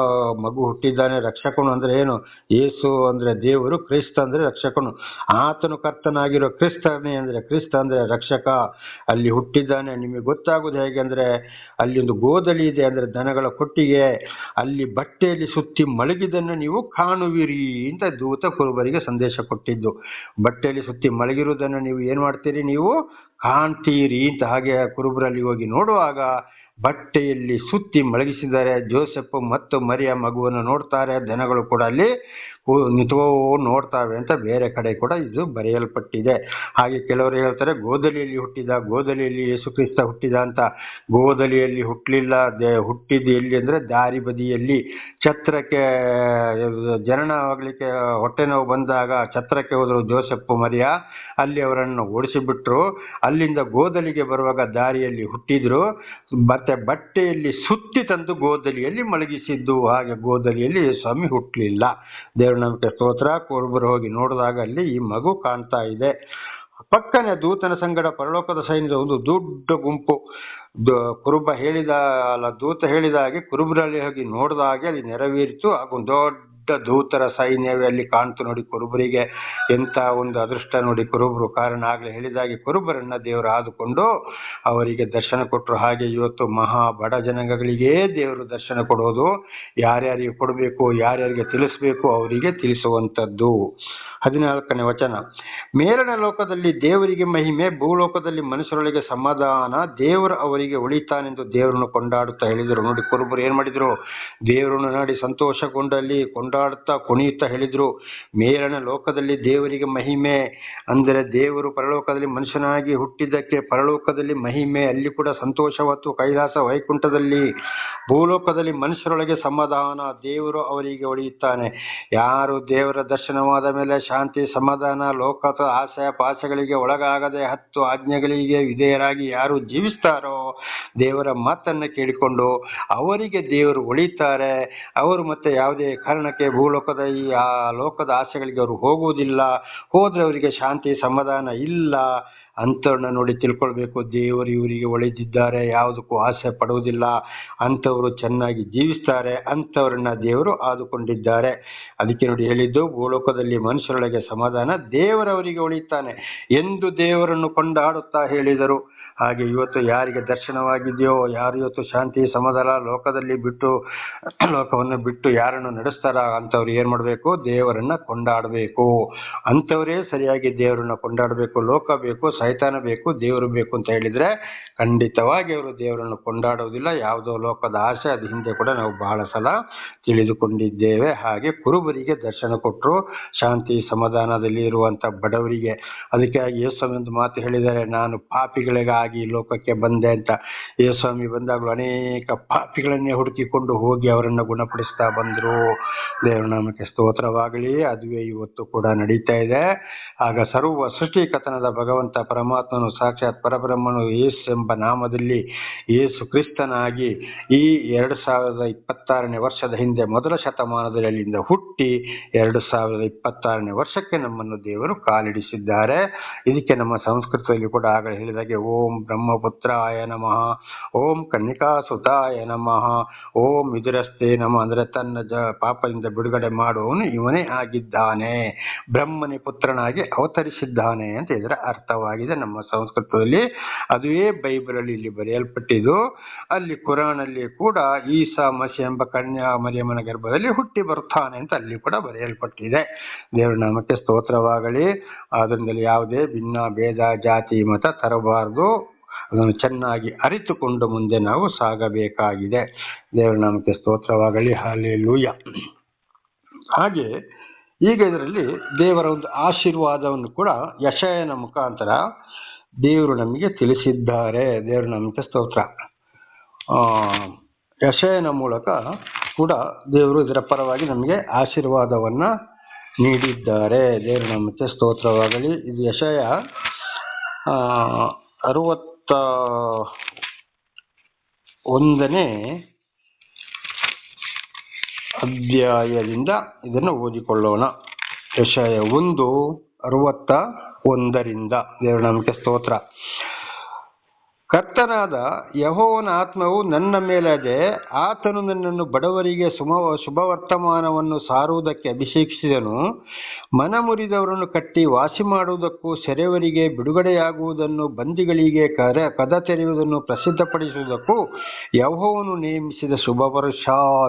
ಮಗು ಹುಟ್ಟಿದ್ದಾನೆ. ರಕ್ಷಕನು ಅಂದ್ರೆ ಏನು? ಯೇಸು ಅಂದ್ರೆ ದೇವರು, ಕ್ರಿಸ್ತ ಅಂದ್ರೆ ರಕ್ಷಕನು. ಆತನು ಕರ್ತನಾಗಿರೋ ಕ್ರಿಸ್ತನೇ ಅಂದ್ರೆ, ಕ್ರಿಸ್ತ ಅಂದ್ರೆ ರಕ್ಷಕ. ಅಲ್ಲಿ ಹುಟ್ಟಿದ್ದಾನೆ. ನಿಮಗೆ ಗೊತ್ತಾಗುವುದು ಹೇಗೆ ಅಂದ್ರೆ, ಅಲ್ಲಿ ಒಂದು ಗೋದಲಿ ಇದೆ, ಅಂದ್ರೆ ದನಗಳ ಕೊಟ್ಟಿಗೆ. ಅಲ್ಲಿ ಬಟ್ಟೆಯಲ್ಲಿ ಸುತ್ತಿ ಮಲಗಿದನ್ನು ನೀವು ಕಾಣುವಿರಿ ಅಂತ ದೂತ ಕುರುಬರಿಗೆ ಸಂದೇಶ ಕೊಟ್ಟಿದ್ದು. ಬಟ್ಟೆಯಲ್ಲಿ ಸುತ್ತಿ ಮಲಗಿರುವುದನ್ನು ನೀವು ಏನ್ ಮಾಡ್ತೀರಿ? ನೀವು ಕಾಣ್ತೀರಿ ಅಂತ. ಹಾಗೆ ಕುರುಬರಲ್ಲಿ ಹೋಗಿ ನೋಡುವಾಗ ಬಟ್ಟೆಯಲ್ಲಿ ಸುತ್ತಿ ಮಲಗಿಸಿದ್ದಾರೆ. ಜೋಸೆಫ್ ಮತ್ತು ಮರಿಯ ಮಗುವನ್ನು ನೋಡ್ತಾರೆ. ದನಗಳು ಕೂಡ ಅಲ್ಲಿ ನಿಂತ್ಕೊಂಡು ನೋಡ್ತಾವೆ ಅಂತ ಬೇರೆ ಕಡೆ ಕೂಡ ಇದು ಬರೆಯಲ್ಪಟ್ಟಿದೆ. ಹಾಗೆ ಕೆಲವರು ಹೇಳ್ತಾರೆ ಗೋದಲಿಯಲ್ಲಿ ಹುಟ್ಟಿದ, ಗೋದಲಿಯಲ್ಲಿ ಯೇಸು ಕ್ರಿಸ್ತ ಹುಟ್ಟಿದ ಅಂತ. ಗೋದಲಿಯಲ್ಲಿ ಹುಟ್ಟಲಿಲ್ಲ. ಹುಟ್ಟಿದ್ದು ಎಲ್ಲಿ ಅಂದ್ರೆ ದಾರಿ ಬದಿಯಲ್ಲಿ. ಛತ್ರಕ್ಕೆ ಜನನ ಆಗ್ಲಿಕ್ಕೆ ಹೊಟ್ಟೆ ನೋವು ಬಂದಾಗ ಛತ್ರಕ್ಕೆ ಹೋದ್ರು ಜೋಸೆಫ್ ಮರಿಯ. ಅಲ್ಲಿ ಅವರನ್ನು ಓಡಿಸಿಬಿಟ್ರು. ಅಲ್ಲಿಂದ ಗೋದಲಿಗೆ ಬರುವಾಗ ದಾರಿಯಲ್ಲಿ ಹುಟ್ಟಿದ್ರು. ಮತ್ತೆ ಬಟ್ಟೆಯಲ್ಲಿ ಸುತ್ತಿ ತಂದು ಗೋದಲಿಯಲ್ಲಿ ಮಲಗಿಸಿದ್ದು. ಹಾಗೆ ಗೋದಲಿಯಲ್ಲಿ ಸ್ವಾಮಿ ಹುಟ್ಟಲಿಲ್ಲ. ದೇವರ ನಮಗೆ ಸ್ತೋತ್ರ. ಕುರುಬರು ಹೋಗಿ ನೋಡಿದಾಗ ಅಲ್ಲಿ ಈ ಮಗು ಕಾಣ್ತಾ ಇದೆ. ಪಕ್ಕನೆ ದೂತನ ಸಂಗಡ ಪರಲೋಕದ ಸೈನ್ಯದ ಒಂದು ದೊಡ್ಡ ಗುಂಪು. ದೂತ ಹೇಳಿದ ಹಾಗೆ ಕುರುಬರಲ್ಲಿ ಹೋಗಿ ನೋಡಿದ ಹಾಗೆ ಅಲ್ಲಿ ನೆರವೇರಿತು. ಹಾಗೂ ದೊಡ್ಡ ದೂತರ ಸೈನ್ಯವೇ ಅಲ್ಲಿ ಕಾಣ್ತು. ನೋಡಿ, ಕುರುಬರಿಗೆ ಎಂತ ಒಂದು ಅದೃಷ್ಟ ನೋಡಿ ಕುರುಬರು. ಕಾರಣ ಆಗ್ಲೇ ಹೇಳಿದಾಗೆ ಕುರುಬರನ್ನ ದೇವರು ಆದುಕೊಂಡು ಅವರಿಗೆ ದರ್ಶನ ಕೊಟ್ಟರು. ಹಾಗೆ ಇವತ್ತು ಮಹಾ ಬಡ ಜನಾಂಗಗಳಿಗೆ ದೇವರು ದರ್ಶನ ಕೊಡೋದು. ಯಾರ್ಯಾರಿಗೆ ಕೊಡಬೇಕು, ಯಾರ್ಯಾರಿಗೆ ತಿಳಿಸ್ಬೇಕು ಅವರಿಗೆ ತಿಳಿಸುವಂಥದ್ದು. 14ನೇ ವಚನ, ಮೇಲಿನ ಲೋಕದಲ್ಲಿ ದೇವರಿಗೆ ಮಹಿಮೆ, ಭೂಲೋಕದಲ್ಲಿ ಮನುಷ್ಯರೊಳಗೆ ಸಮಾಧಾನ. ದೇವರು ಅವರಿಗೆ ಒಳಿತಾನೆಂದು ದೇವರನ್ನು ಕೊಂಡಾಡುತ್ತಾ ಹೇಳಿದರು. ನೋಡಿ, ಕುರುಬರು ಏನ್ ಮಾಡಿದ್ರು? ದೇವರನ್ನು ನೋಡಿ ಸಂತೋಷಗೊಂಡಲ್ಲಿ ಕೊಂಡಾಡುತ್ತಾ ಕುಣಿಯುತ್ತಾ ಹೇಳಿದ್ರು, ಮೇಲಿನ ಲೋಕದಲ್ಲಿ ದೇವರಿಗೆ ಮಹಿಮೆ ಅಂದರೆ ದೇವರು ಪರಲೋಕದಲ್ಲಿ ಮನುಷ್ಯನಾಗಿ ಹುಟ್ಟಿದ್ದಕ್ಕೆ ಪರಲೋಕದಲ್ಲಿ ಮಹಿಮೆ, ಅಲ್ಲಿ ಕೂಡ ಸಂತೋಷವತ್ತು ಕೈಲಾಸ ವೈಕುಂಠದಲ್ಲಿ. ಭೂಲೋಕದಲ್ಲಿ ಮನುಷ್ಯರೊಳಗೆ ಸಮಾಧಾನ, ದೇವರು ಅವರಿಗೆ ಒಳಿಯುತ್ತಾನೆ. ಯಾರು ದೇವರ ದರ್ಶನವಾದ ಮೇಲೆ ಶಾಂತಿ ಸಮಾಧಾನ, ಲೋಕದ ಆಸೆ ಪಾಸಗಳಿಗೆ ಒಳಗಾಗದೆ 10 ಆಜ್ಞೆಗಳಿಗೆ ವಿಧೇಯರಾಗಿ ಯಾರು ಜೀವಿಸ್ತಾರೋ, ದೇವರ ಮಾತನ್ನ ಕೇಳಿಕೊಂಡು ಅವರಿಗೆ ದೇವರು ಒಳಿತಾರೆ. ಅವರು ಮತ್ತೆ ಯಾವುದೇ ಕಾರಣಕ್ಕೆ ಭೂಲೋಕದ ಈ ಲೋಕದ ಆಸೆಗಳಿಗೆ ಅವರು ಹೋಗುವುದಿಲ್ಲ. ಹೋದ್ರೆ ಅವರಿಗೆ ಶಾಂತಿ ಸಮಾಧಾನ ಇಲ್ಲ. ಅಂಥವ್ರನ್ನ ನೋಡಿ ತಿಳ್ಕೊಳ್ಬೇಕು, ದೇವರು ಇವರಿಗೆ ಒಳಿದಿದ್ದಾರೆ, ಯಾವುದಕ್ಕೂ ಆಸೆ ಪಡುವುದಿಲ್ಲ, ಅಂಥವರು ಚೆನ್ನಾಗಿ ಜೀವಿಸ್ತಾರೆ, ಅಂಥವ್ರನ್ನ ದೇವರು ಆದುಕೊಂಡಿದ್ದಾರೆ. ಅದಕ್ಕೆ ನೋಡಿ ಹೇಳಿದ್ದು, ಭೂಲೋಕದಲ್ಲಿ ಮನುಷ್ಯರೊಳಗೆ ಸಮಾಧಾನ, ದೇವರವರಿಗೆ ಒಳಿತಾನೆ ಎಂದು ದೇವರನ್ನು ಕೊಂಡಾಡುತ್ತಾ ಹೇಳಿದರು. ಹಾಗೆ ಇವತ್ತು ಯಾರಿಗೆ ದರ್ಶನವಾಗಿದೆಯೋ, ಯಾರು ಇವತ್ತು ಶಾಂತಿ ಸಮಾಧಾನ ಲೋಕವನ್ನು ಬಿಟ್ಟು ಯಾರನ್ನು ನಡೆಸ್ತಾರ ಅಂಥವ್ರು ಏನು ಮಾಡಬೇಕು? ದೇವರನ್ನ ಕೊಂಡಾಡಬೇಕು. ಅಂಥವರೇ ಸರಿಯಾಗಿ ದೇವರನ್ನ ಕೊಂಡಾಡಬೇಕು. ಲೋಕ ಬೇಕು, ಸೈತಾನ ಬೇಕು, ದೇವರು ಬೇಕು ಅಂತ ಹೇಳಿದ್ರೆ ಖಂಡಿತವಾಗಿ ಅವರು ದೇವರನ್ನು ಕೊಂಡಾಡುವುದಿಲ್ಲ. ಯಾವುದೋ ಲೋಕದ ಆಸೆ, ಅದು ಹಿಂದೆ ಕೂಡ ನಾವು ಬಹಳ ಸಲ ತಿಳಿದುಕೊಂಡಿದ್ದೇವೆ. ಹಾಗೆ ಕುರುಬರಿಗೆ ದರ್ಶನ ಕೊಟ್ಟರು, ಶಾಂತಿ ಸಮಾಧಾನದಲ್ಲಿ ಇರುವಂಥ ಬಡವರಿಗೆ. ಅದಕ್ಕಾಗಿ ಯೇಸುಸ್ವಾಮಿ ಒಂದು ಮಾತು ಹೇಳಿದ್ದಾರೆ, ನಾನು ಪಾಪಿಗಳಿಗಾಗಿ ಲೋಕಕ್ಕೆ ಬಂದೆ ಅಂತ. ಯೇಸುಸ್ವಾಮಿ ಬಂದಾಗಲೂ ಅನೇಕ ಪಾಪಿಗಳನ್ನೇ ಹುಡುಕಿಕೊಂಡು ಹೋಗಿ ಅವರನ್ನು ಗುಣಪಡಿಸ್ತಾ ಬಂದರು. ದೇವರ ನಾಮಕ್ಕೆ ಸ್ತೋತ್ರವಾಗಲಿ. ಅದುವೇ ಇವತ್ತು ಕೂಡ ನಡೀತಾ ಇದೆ. ಆಗ ಸರ್ವ ಸೃಷ್ಟಿಕರ್ತನಾದ ಭಗವಂತ ಪರಮಾತ್ಮನು, ಸಾಕ್ಷಾತ್ ಪರಬ್ರಹ್ಮನು ಯೇಸು ಎಂಬ ನಾಮದಲ್ಲಿ ಯೇಸು ಕ್ರಿಸ್ತನಾಗಿ ಈ 2026ನೇ ವರ್ಷದ ಹಿಂದೆ ಮೊದಲ ಶತಮಾನದಲ್ಲಿ ಅಲ್ಲಿಂದ ಹುಟ್ಟಿ 2026ನೇ ವರ್ಷಕ್ಕೆ ನಮ್ಮನ್ನು ದೇವರು ಕಾಲಿಡಿಸಿದ್ದಾರೆ. ಇದಕ್ಕೆ ನಮ್ಮ ಸಂಸ್ಕೃತದಲ್ಲಿ ಕೂಡ ಆಗಲೇ ಹೇಳಿದಾಗೆ ಓಂ ಬ್ರಹ್ಮಪುತ್ರಾಯ ನಮಃ, ಓಂ ಕನ್ನಿಕಾಸುತಾಯ ನಮಃ, ಓಂ ವಿದುರಸ್ತೆ ನಮಃ. ಅಂದರೆ ತನ್ನ ಪಾಪದಿಂದ ಬಿಡುಗಡೆ ಮಾಡುವವನು ಇವನೇ ಆಗಿದ್ದಾನೆ, ಬ್ರಹ್ಮನೇ ಪುತ್ರನಾಗಿ ಅವತರಿಸಿದ್ದಾನೆ ಅಂತ ಇದರ ಅರ್ಥವಾಗಿದೆ ನಮ್ಮ ಸಂಸ್ಕೃತದಲ್ಲಿ. ಅದುವೇ ಬೈಬಲಲ್ಲಿ ಇಲ್ಲಿ ಬರೆಯಲ್ಪಟ್ಟಿದ್ದು. ಅಲ್ಲಿ ಕುರಾನಲ್ಲಿ ಕೂಡ ಈಸಾ ಮಸಿ ಎಂಬ ಕನ್ಯಾ ಮರಿಯಮ್ಮನ ಗರ್ಭದಲ್ಲಿ ಹುಟ್ಟಿ ಬರ್ತಾನೆ ಅಂತ ಅಲ್ಲಿ ಕೂಡ ಬರೆಯಲ್ಪಟ್ಟಿದೆ. ದೇವರ ನಾಮಕ್ಕೆ ಸ್ತೋತ್ರವಾಗಲಿ. ಅದರಿಂದಲೇ ಯಾವುದೇ ಭಿನ್ನ ಭೇದ ಜಾತಿ ಮತ ತರಬಾರದು. ಅದನ್ನು ಚೆನ್ನಾಗಿ ಅರಿತುಕೊಂಡು ಮುಂದೆ ನಾವು ಸಾಗಬೇಕಾಗಿದೆ. ದೇವರ ನಾಮಕ್ಕೆ ಸ್ತೋತ್ರವಾಗಲಿ. ಹಲ್ಲೆಲೂಯಾ. ಹಾಗೆ ಈಗ ಇದರಲ್ಲಿ ದೇವರ ಒಂದು ಆಶೀರ್ವಾದವನ್ನು ಕೂಡ ಯೆಶಾಯನ ಮುಖಾಂತರ ದೇವರು ನಮಗೆ ತಿಳಿಸಿದ್ದಾರೆ. ದೇವರ ನಾಮಕ್ಕೆ ಸ್ತೋತ್ರ. ಯೆಶಾಯನ ಮೂಲಕ ಕೂಡ ದೇವರು ಇದರ ಪರವಾಗಿ ನಮಗೆ ಆಶೀರ್ವಾದವನ್ನು ನೀಡಿದ್ದಾರೆ. ದೇವರ ನಾಮಕ್ಕೆ ಸ್ತೋತ್ರವಾಗಲಿ. ಇದು ಯೆಶಾಯ 61ನೇ ಅಧ್ಯಾಯದಿಂದ ಇದನ್ನು ಓದಿಕೊಳ್ಳೋಣ. ಯೆಶಾಯ 1:61. ದೇವರ ನಾಮಕ್ಕೆ ಸ್ತೋತ್ರ. ಕರ್ತನಾದ ಯೆಹೋವನ ಆತ್ಮವು ನನ್ನ ಮೇಲಿದೆ, ಆತನು ನನ್ನನ್ನು ಬಡವರಿಗೆ ಶುಭವರ್ತಮಾನವನ್ನು ಸಾರುವುದಕ್ಕೆ ಅಭಿಷೇಕಿಸಿದನು. ಮನಮುರಿದವರನ್ನು ಕಟ್ಟಿ ವಾಸಿ ಮಾಡುವುದಕ್ಕೂ, ಸೆರೆಯವರಿಗೆ ಬಿಡುಗಡೆಯಾಗುವುದನ್ನು, ಬಂದಿಗಳಿಗೆ ಕದ ತೆರೆಯುವುದನ್ನು ಪ್ರಸಿದ್ಧಪಡಿಸುವುದಕ್ಕೂ ಯೆಹೋವನು ನೇಮಿಸಿದ ಶುಭ ವರುಷ.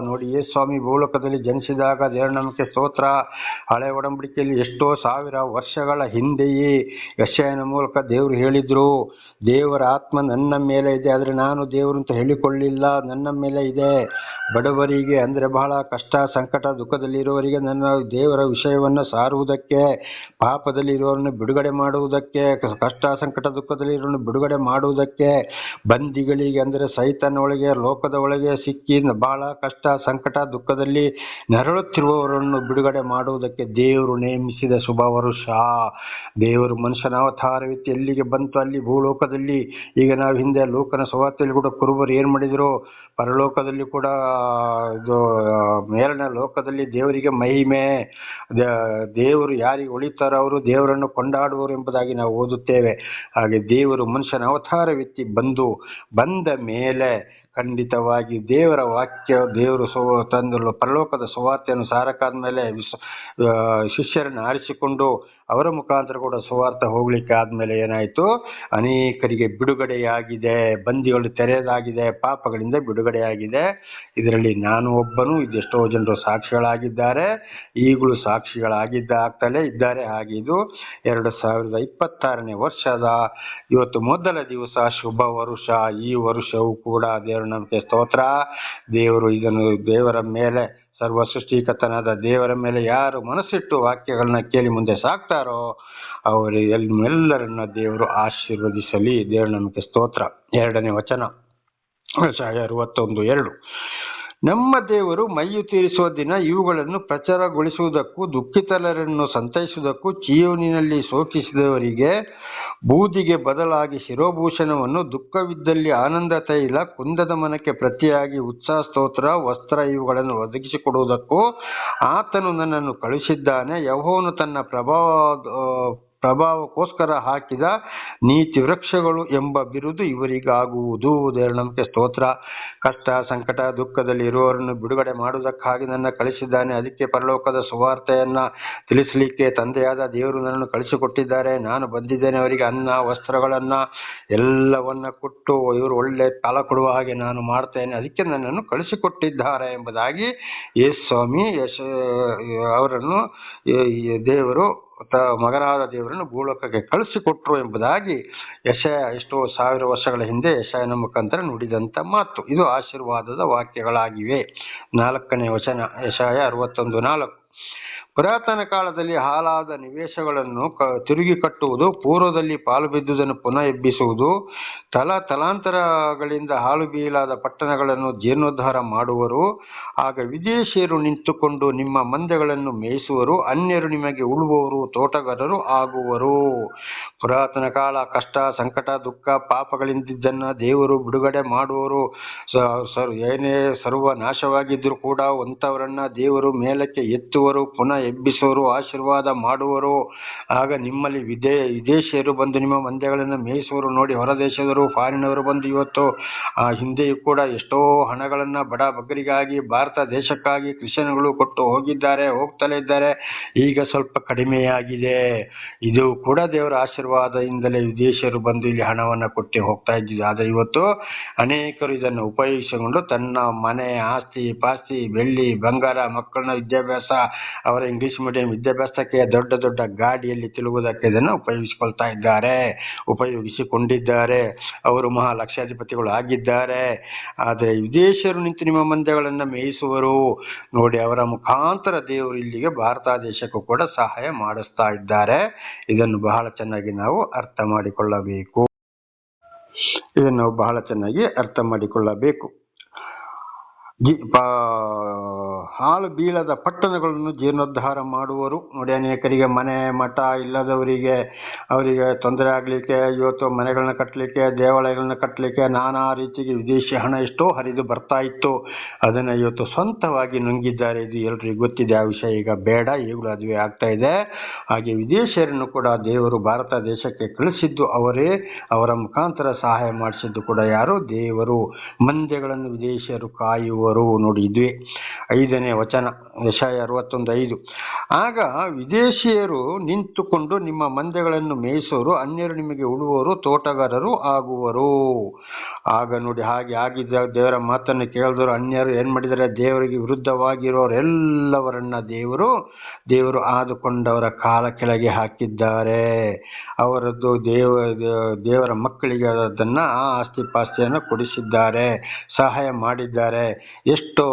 ನೋಡಿ, ಯೇಸುಸ್ವಾಮಿ ಭೂಲೋಕದಲ್ಲಿ ಜನಿಸಿದಾಗ, ದೇವರ ನಾಮಕ್ಕೆ ಸ್ತೋತ್ರ, ಹಳೆ ಒಡಂಬಡಿಕೆಯಲ್ಲಿ ಎಷ್ಟೋ ಸಾವಿರ ವರ್ಷಗಳ ಹಿಂದೆಯೇ ಯೆಶಾಯನ ಮೂಲಕ ದೇವರು ಹೇಳಿದ್ರು, ದೇವರ ಆತ್ಮ ನನ್ನ ಮೇಲೆ ಇದೆ, ಆದರೆ ನಾನು ದೇವರು ಅಂತ ಹೇಳಿಕೊಳ್ಳಿಲ್ಲ, ನನ್ನ ಮೇಲೆ ಇದೆ. ಬಡವರಿಗೆ ಅಂದರೆ ಬಹಳ ಕಷ್ಟ ಸಂಕಟ ದುಃಖದಲ್ಲಿರುವವರಿಗೆ ನನ್ನ ದೇವರ ವಿಷಯವನ್ನು ಸಾರುವುದಕ್ಕೆ, ಪಾಪದಲ್ಲಿರುವವರನ್ನು ಬಿಡುಗಡೆ ಮಾಡುವುದಕ್ಕೆ, ಕಷ್ಟ ಸಂಕಟ ದುಃಖದಲ್ಲಿರೋರನ್ನು ಬಿಡುಗಡೆ ಮಾಡುವುದಕ್ಕೆ, ಬಂದಿಗಳಿಗೆ ಅಂದರೆ ಸೈತಾನ ಒಳಗೆ ಲೋಕದ ಒಳಗೆ ಸಿಕ್ಕಿ ಬಹಳ ಕಷ್ಟ ಸಂಕಟ ದುಃಖದಲ್ಲಿ ನರಳುತ್ತಿರುವವರನ್ನು ಬಿಡುಗಡೆ ಮಾಡುವುದಕ್ಕೆ ದೇವರು ನೇಮಿಸಿದ ಶುಭ ವರುಷ. ದೇವರು ಮನುಷ್ಯನ ಅವತಾರವೆತ್ತಿ ಎಲ್ಲಿಗೆ ಬಂತು? ಅಲ್ಲಿ ಭೂಲೋಕದಲ್ಲಿ. ಈಗ ನಾವು ಹಿಂದೆ ಲೋಕನ ಸುವಾರ್ತೆಯಲ್ಲಿ ಕೂಡ ಕುರುಬರು ಏನು ಮಾಡಿದ್ರು? ಪರಲೋಕದಲ್ಲಿ ಕೂಡ ಇದು ಮೇಲಿನ ಲೋಕದಲ್ಲಿ ದೇವರಿಗೆ ಮಹಿಮೆ, ದೇವರು ಯಾರಿಗೆ ಉಳಿತಾರೋ ಅವರು ದೇವರನ್ನು ಕೊಂಡಾಡುವರು ಎಂಬುದಾಗಿ ನಾವು ಓದುತ್ತೇವೆ. ಹಾಗೆ ದೇವರು ಮನುಷ್ಯನ ಅವತಾರವೆತ್ತಿ ಬಂದ ಮೇಲೆ ಖಂಡಿತವಾಗಿ ದೇವರ ವಾಕ್ಯ, ದೇವರು ತಂದು ಪರಲೋಕದ ಸುವಾರ್ತೆಯನ್ನು ಸಾರಕ್ಕಾದ ಮೇಲೆ ಶಿಷ್ಯರನ್ನು ಆರಿಸಿಕೊಂಡು ಅವರ ಮುಖಾಂತರ ಕೂಡ ಸುವಾರ್ತೆ ಹೋಗ್ಲಿಕ್ಕೆ ಆದಮೇಲೆ ಏನಾಯಿತು? ಅನೇಕರಿಗೆ ಬಿಡುಗಡೆಯಾಗಿದೆ, ಬಂದಿಗಳು ತೆರೆಯಲಾಗಿದೆ, ಪಾಪಗಳಿಂದ ಬಿಡುಗಡೆಯಾಗಿದೆ. ಇದರಲ್ಲಿ ನಾನು ಒಬ್ಬನು, ಇದೆಷ್ಟೋ ಜನರು ಸಾಕ್ಷಿಗಳಾಗಿದ್ದಾರೆ, ಈಗಲೂ ಆಗ್ತಲೇ ಇದ್ದಾರೆ. ಹಾಗೆ ಇದು 2026ನೇ ವರ್ಷದ ಇವತ್ತು ಮೊದಲ ದಿವಸ, ಶುಭ ವರುಷ. ಈ ವರ್ಷವೂ ಕೂಡ ದೇವರ ನಮಗೆ ಸ್ತೋತ್ರ. ದೇವರು ಇದನ್ನು ದೇವರ ಮೇಲೆ, ಸರ್ವ ಸೃಷ್ಟಿಕರ್ತನಾದ ದೇವರ ಮೇಲೆ ಯಾರು ಮನಸ್ಸಿಟ್ಟು ವಾಕ್ಯಗಳನ್ನ ಕೇಳಿ ಮುಂದೆ ಸಾಕ್ತಾರೋ ಅವರೆಲ್ಲರನ್ನ ದೇವರು ಆಶೀರ್ವದಿಸಲಿ. ದೇವರ ನಮಗೆ ಸ್ತೋತ್ರ. 2ನೇ ವಚನ, ಯೆಶಾಯ 61:2. ನಮ್ಮ ದೇವರು ಮೈಯು ತೀರಿಸುವ ದಿನ ಇವುಗಳನ್ನು ಪ್ರಚಾರಗೊಳಿಸುವುದಕ್ಕೂ, ದುಃಖಿತರನ್ನು ಸಂತೈಸುವುದಕ್ಕೂ, ಚೀಯೋನಿನಲ್ಲಿ ಶೋಕಿಸಿದವರಿಗೆ ಬೂದಿಗೆ ಬದಲಾಗಿ ಶಿರೋಭೂಷಣವನ್ನು, ದುಃಖವಿದ್ದಲ್ಲಿ ಆನಂದ ತೈಲ, ಕುಂದದ ಮನಕ್ಕೆ ಪ್ರತಿಯಾಗಿ ಉತ್ಸಾಹ ಸ್ತೋತ್ರ ವಸ್ತ್ರ ಇವುಗಳನ್ನು ಒದಗಿಸಿಕೊಡುವುದಕ್ಕೂ ಆತನು ನನ್ನನ್ನು ಕಳುಹಿಸಿದ್ದಾನೆ. ಯೆಹೋವನು ತನ್ನ ಪ್ರಭಾವಕ್ಕೋಸ್ಕರ ಹಾಕಿದ ನೀತಿ ವೃಕ್ಷಗಳು ಎಂಬ ಬಿರುದು ಇವರಿಗಾಗುವುದು. ದೇವರ ನಮಗೆ ಸ್ತೋತ್ರ. ಕಷ್ಟ, ಸಂಕಟ, ದುಃಖದಲ್ಲಿ ಇರುವವರನ್ನು ಬಿಡುಗಡೆ ಮಾಡುವುದಕ್ಕಾಗಿ ನನ್ನ ಕಳಿಸಿದ್ದಾನೆ. ಅದಕ್ಕೆ ಪರಲೋಕದ ಸುವಾರ್ತೆಯನ್ನ ತಿಳಿಸಲಿಕ್ಕೆ ತಂದೆಯಾದ ದೇವರು ನನ್ನನ್ನು ಕಳಿಸಿಕೊಟ್ಟಿದ್ದಾರೆ. ನಾನು ಬಂದಿದ್ದೇನೆ ಅವರಿಗೆ ಅನ್ನ, ವಸ್ತ್ರಗಳನ್ನ ಎಲ್ಲವನ್ನ ಕೊಟ್ಟು ಇವರು ಒಳ್ಳೆ ಫಲ ಕೊಡುವ ಹಾಗೆ ನಾನು ಮಾಡ್ತೇನೆ, ಅದಕ್ಕೆ ನನ್ನನ್ನು ಕಳಿಸಿಕೊಟ್ಟಿದ್ದಾರೆ ಎಂಬುದಾಗಿ ಯೇಸು ಸ್ವಾಮಿ ಅವರನ್ನು ದೇವರು ಮಗನಾದ ದೇವರನ್ನು ಭೂಲೋಕಕ್ಕೆ ಕಳಿಸಿಕೊಟ್ರು ಎಂಬುದಾಗಿ ಯೆಶಾಯ ಎಷ್ಟೋ 1000 ವರ್ಷಗಳ ಹಿಂದೆ ಯೆಶಾಯನ ಮುಖಾಂತರ ನುಡಿದಂಥ ಮಾತು. ಇದು ಆಶೀರ್ವಾದದ ವಾಕ್ಯಗಳಾಗಿವೆ. 4ನೇ ವಚನ, ಯೆಶಾಯ 61:4. ಪುರಾತನ ಕಾಲದಲ್ಲಿ ಹಾಳಾದ ನಿವೇಶಗಳನ್ನು ತಿರುಗಿ ಕಟ್ಟುವುದು, ಪೂರ್ವದಲ್ಲಿ ಪಾಲು ಬಿದ್ದುದನ್ನು ಪುನಃ ಎಬ್ಬಿಸುವುದು, ತಲಾಂತರಗಳಿಂದ ಹಾಳು ಬೀಳಾದ ಪಟ್ಟಣಗಳನ್ನು ಜೀರ್ಣೋದ್ಧಾರ ಮಾಡುವರು. ಆಗ ವಿದೇಶಿಯರು ನಿಂತುಕೊಂಡು ನಿಮ್ಮ ಮಂದೆಗಳನ್ನು ಮೇಯಿಸುವರು, ಅನ್ಯರು ನಿಮಗೆ ಉಳುವವರು, ತೋಟಗಾರರು ಆಗುವರು. ಪುರಾತನ ಕಾಲ ಕಷ್ಟ, ಸಂಕಟ, ದುಃಖ, ಪಾಪಗಳಿಂದಿದ್ದನ್ನು ದೇವರು ಬಿಡುಗಡೆ ಮಾಡುವರು. ಏನೇ ಸರ್ವ ನಾಶವಾಗಿದ್ದರೂ ಕೂಡ ಅಂಥವರನ್ನ ದೇವರು ಮೇಲಕ್ಕೆ ಎತ್ತುವರು, ಪುನಃ ಎಬ್ಬಿಸುವರು, ಆಶೀರ್ವಾದ ಮಾಡುವರು. ಆಗ ನಿಮ್ಮಲ್ಲಿ ವಿದೇಶಿಯರು ಬಂದು ನಿಮ್ಮ ಮಂದೆಗಳನ್ನು ಮೇಯಿಸುವರು. ನೋಡಿ, ಹೊರದೇಶದವರು, ಫಾರಿನವರು ಬಂದು ಇವತ್ತು ಹಿಂದೆಯೂ ಕೂಡ ಎಷ್ಟೋ ಹಣಗಳನ್ನ ಬಡ ಬಗ್ಗರಿಗಾಗಿ, ಭಾರತ ದೇಶಕ್ಕಾಗಿ ಕ್ರಿಶ್ಚಿಯನ್ಗಳು ಕೊಟ್ಟು ಹೋಗ್ತಲೇ ಇದ್ದಾರೆ. ಈಗ ಸ್ವಲ್ಪ ಕಡಿಮೆಯಾಗಿದೆ. ಇದು ಕೂಡ ದೇವರ ಆಶೀರ್ವಾದದಿಂದಲೇ ವಿದೇಶಿಯರು ಬಂದು ಇಲ್ಲಿ ಹಣವನ್ನು ಕೊಟ್ಟು ಹೋಗ್ತಾ ಇದ್ದಿದ್ದು. ಆದರೆ ಇವತ್ತು ಅನೇಕರು ಇದನ್ನು ಉಪಯೋಗಿಸಿಕೊಂಡು ತನ್ನ ಮನೆ, ಆಸ್ತಿ ಪಾಸ್ತಿ, ಬೆಳ್ಳಿ ಬಂಗಾರ, ಮಕ್ಕಳನ್ನ ವಿದ್ಯಾಭ್ಯಾಸ, ಅವರ ಇಂಗ್ಲಿಷ್ ಮೀಡಿಯಂ ವಿದ್ಯಾಭ್ಯಾಸಕ್ಕೆ, ದೊಡ್ಡ ದೊಡ್ಡ ಗಾಡಿಯಲ್ಲಿ ತಿರುಗುವುದಕ್ಕೆ ಇದನ್ನು ಉಪಯೋಗಿಸಿಕೊಂಡಿದ್ದಾರೆ. ಅವರು ಲಕ್ಷಾಧಿಪತಿಗಳು ಆಗಿದ್ದಾರೆ. ಆದರೆ ವಿದೇಶಿಯರು ನಿಂತು ನಿಮ್ಮ ಮಂದೆಗಳನ್ನು ಮೇಯಿಸುವರು. ನೋಡಿ, ಅವರ ಮುಖಾಂತರ ದೇವರು ಇಲ್ಲಿಗೆ ಭಾರತ ದೇಶಕ್ಕೂ ಕೂಡ ಸಹಾಯ ಮಾಡಿಸ್ತಾ ಇದ್ದಾರೆ. ಇದನ್ನು ಬಹಳ ಚೆನ್ನಾಗಿ ನಾವು ಅರ್ಥ ಮಾಡಿಕೊಳ್ಳಬೇಕು. ಹಾಳು ಬೀಳದ ಪಟ್ಟಣಗಳನ್ನು ಜೀರ್ಣೋದ್ಧಾರ ಮಾಡುವರು. ನೋಡಿ, ಅನೇಕರಿಗೆ ಮನೆ ಮಠ ಇಲ್ಲದವರಿಗೆ, ಅವರಿಗೆ ತೊಂದರೆ ಆಗಲಿಕ್ಕೆ, ಇವತ್ತು ಮನೆಗಳನ್ನ ಕಟ್ಟಲಿಕ್ಕೆ, ದೇವಾಲಯಗಳನ್ನ ಕಟ್ಟಲಿಕ್ಕೆ ನಾನಾ ರೀತಿಗೆ ವಿದೇಶಿ ಹಣ ಎಷ್ಟೋ ಹರಿದು ಬರ್ತಾ ಇತ್ತು. ಅದನ್ನು ಇವತ್ತು ಸ್ವಂತವಾಗಿ ನುಂಗಿದ್ದಾರೆ. ಇದು ಎಲ್ರಿಗೂ ಗೊತ್ತಿದೆ. ಆ ವಿಷಯ ಈಗ ಬೇಡ, ಈಗಲೂ ಅದುವೇ ಆಗ್ತಾ ಇದೆ. ಹಾಗೆ ವಿದೇಶಿಯರನ್ನು ಕೂಡ ದೇವರು ಭಾರತ ದೇಶಕ್ಕೆ ಕಳಿಸಿದ್ದು ಅವರೇ. ಅವರ ಮುಖಾಂತರ ಸಹಾಯ ಮಾಡಿಸಿದ್ದು ಕೂಡ ಯಾರು? ದೇವರು. ಮಂದೆಗಳನ್ನು ವಿದೇಶಿಯರು ಕಾಯುವರು. ನೋಡಿ, ಇದುವೇ 5ನೇ ವಚನ, ಯೆಶಾಯ 61:5. ಆಗ ವಿದೇಶಿಯರು ನಿಂತುಕೊಂಡು ನಿಮ್ಮ ಮಂದೆಗಳನ್ನು ಮೇಯಿಸುವರು, ಅನ್ಯರು ನಿಮಗೆ ಉಳುವರು, ತೋಟಗಾರರು ಆಗುವರು. ಆಗ ನೋಡಿ, ಹಾಗೆ ಆಗಿದ್ದ ದೇವರ ಮಾತನ್ನು ಕೇಳಿದವರು ಅನ್ಯರು ಏನ್ ಮಾಡಿದ್ದಾರೆ? ದೇವರಿಗೆ ವಿರುದ್ಧವಾಗಿರೋರೆಲ್ಲವರನ್ನ ದೇವರು ಆದುಕೊಂಡವರ ಕಾಲ ಕೆಳಗೆ ಹಾಕಿದ್ದಾರೆ. ಅವರದ್ದು ದೇವರ ಮಕ್ಕಳಿಗೆ ಅದನ್ನ ಆಸ್ತಿ ಪಾಸ್ತಿಯನ್ನು ಕೊಡಿಸಿದ್ದಾರೆ, ಸಹಾಯ ಮಾಡಿದ್ದಾರೆ. ಎಷ್ಟೋ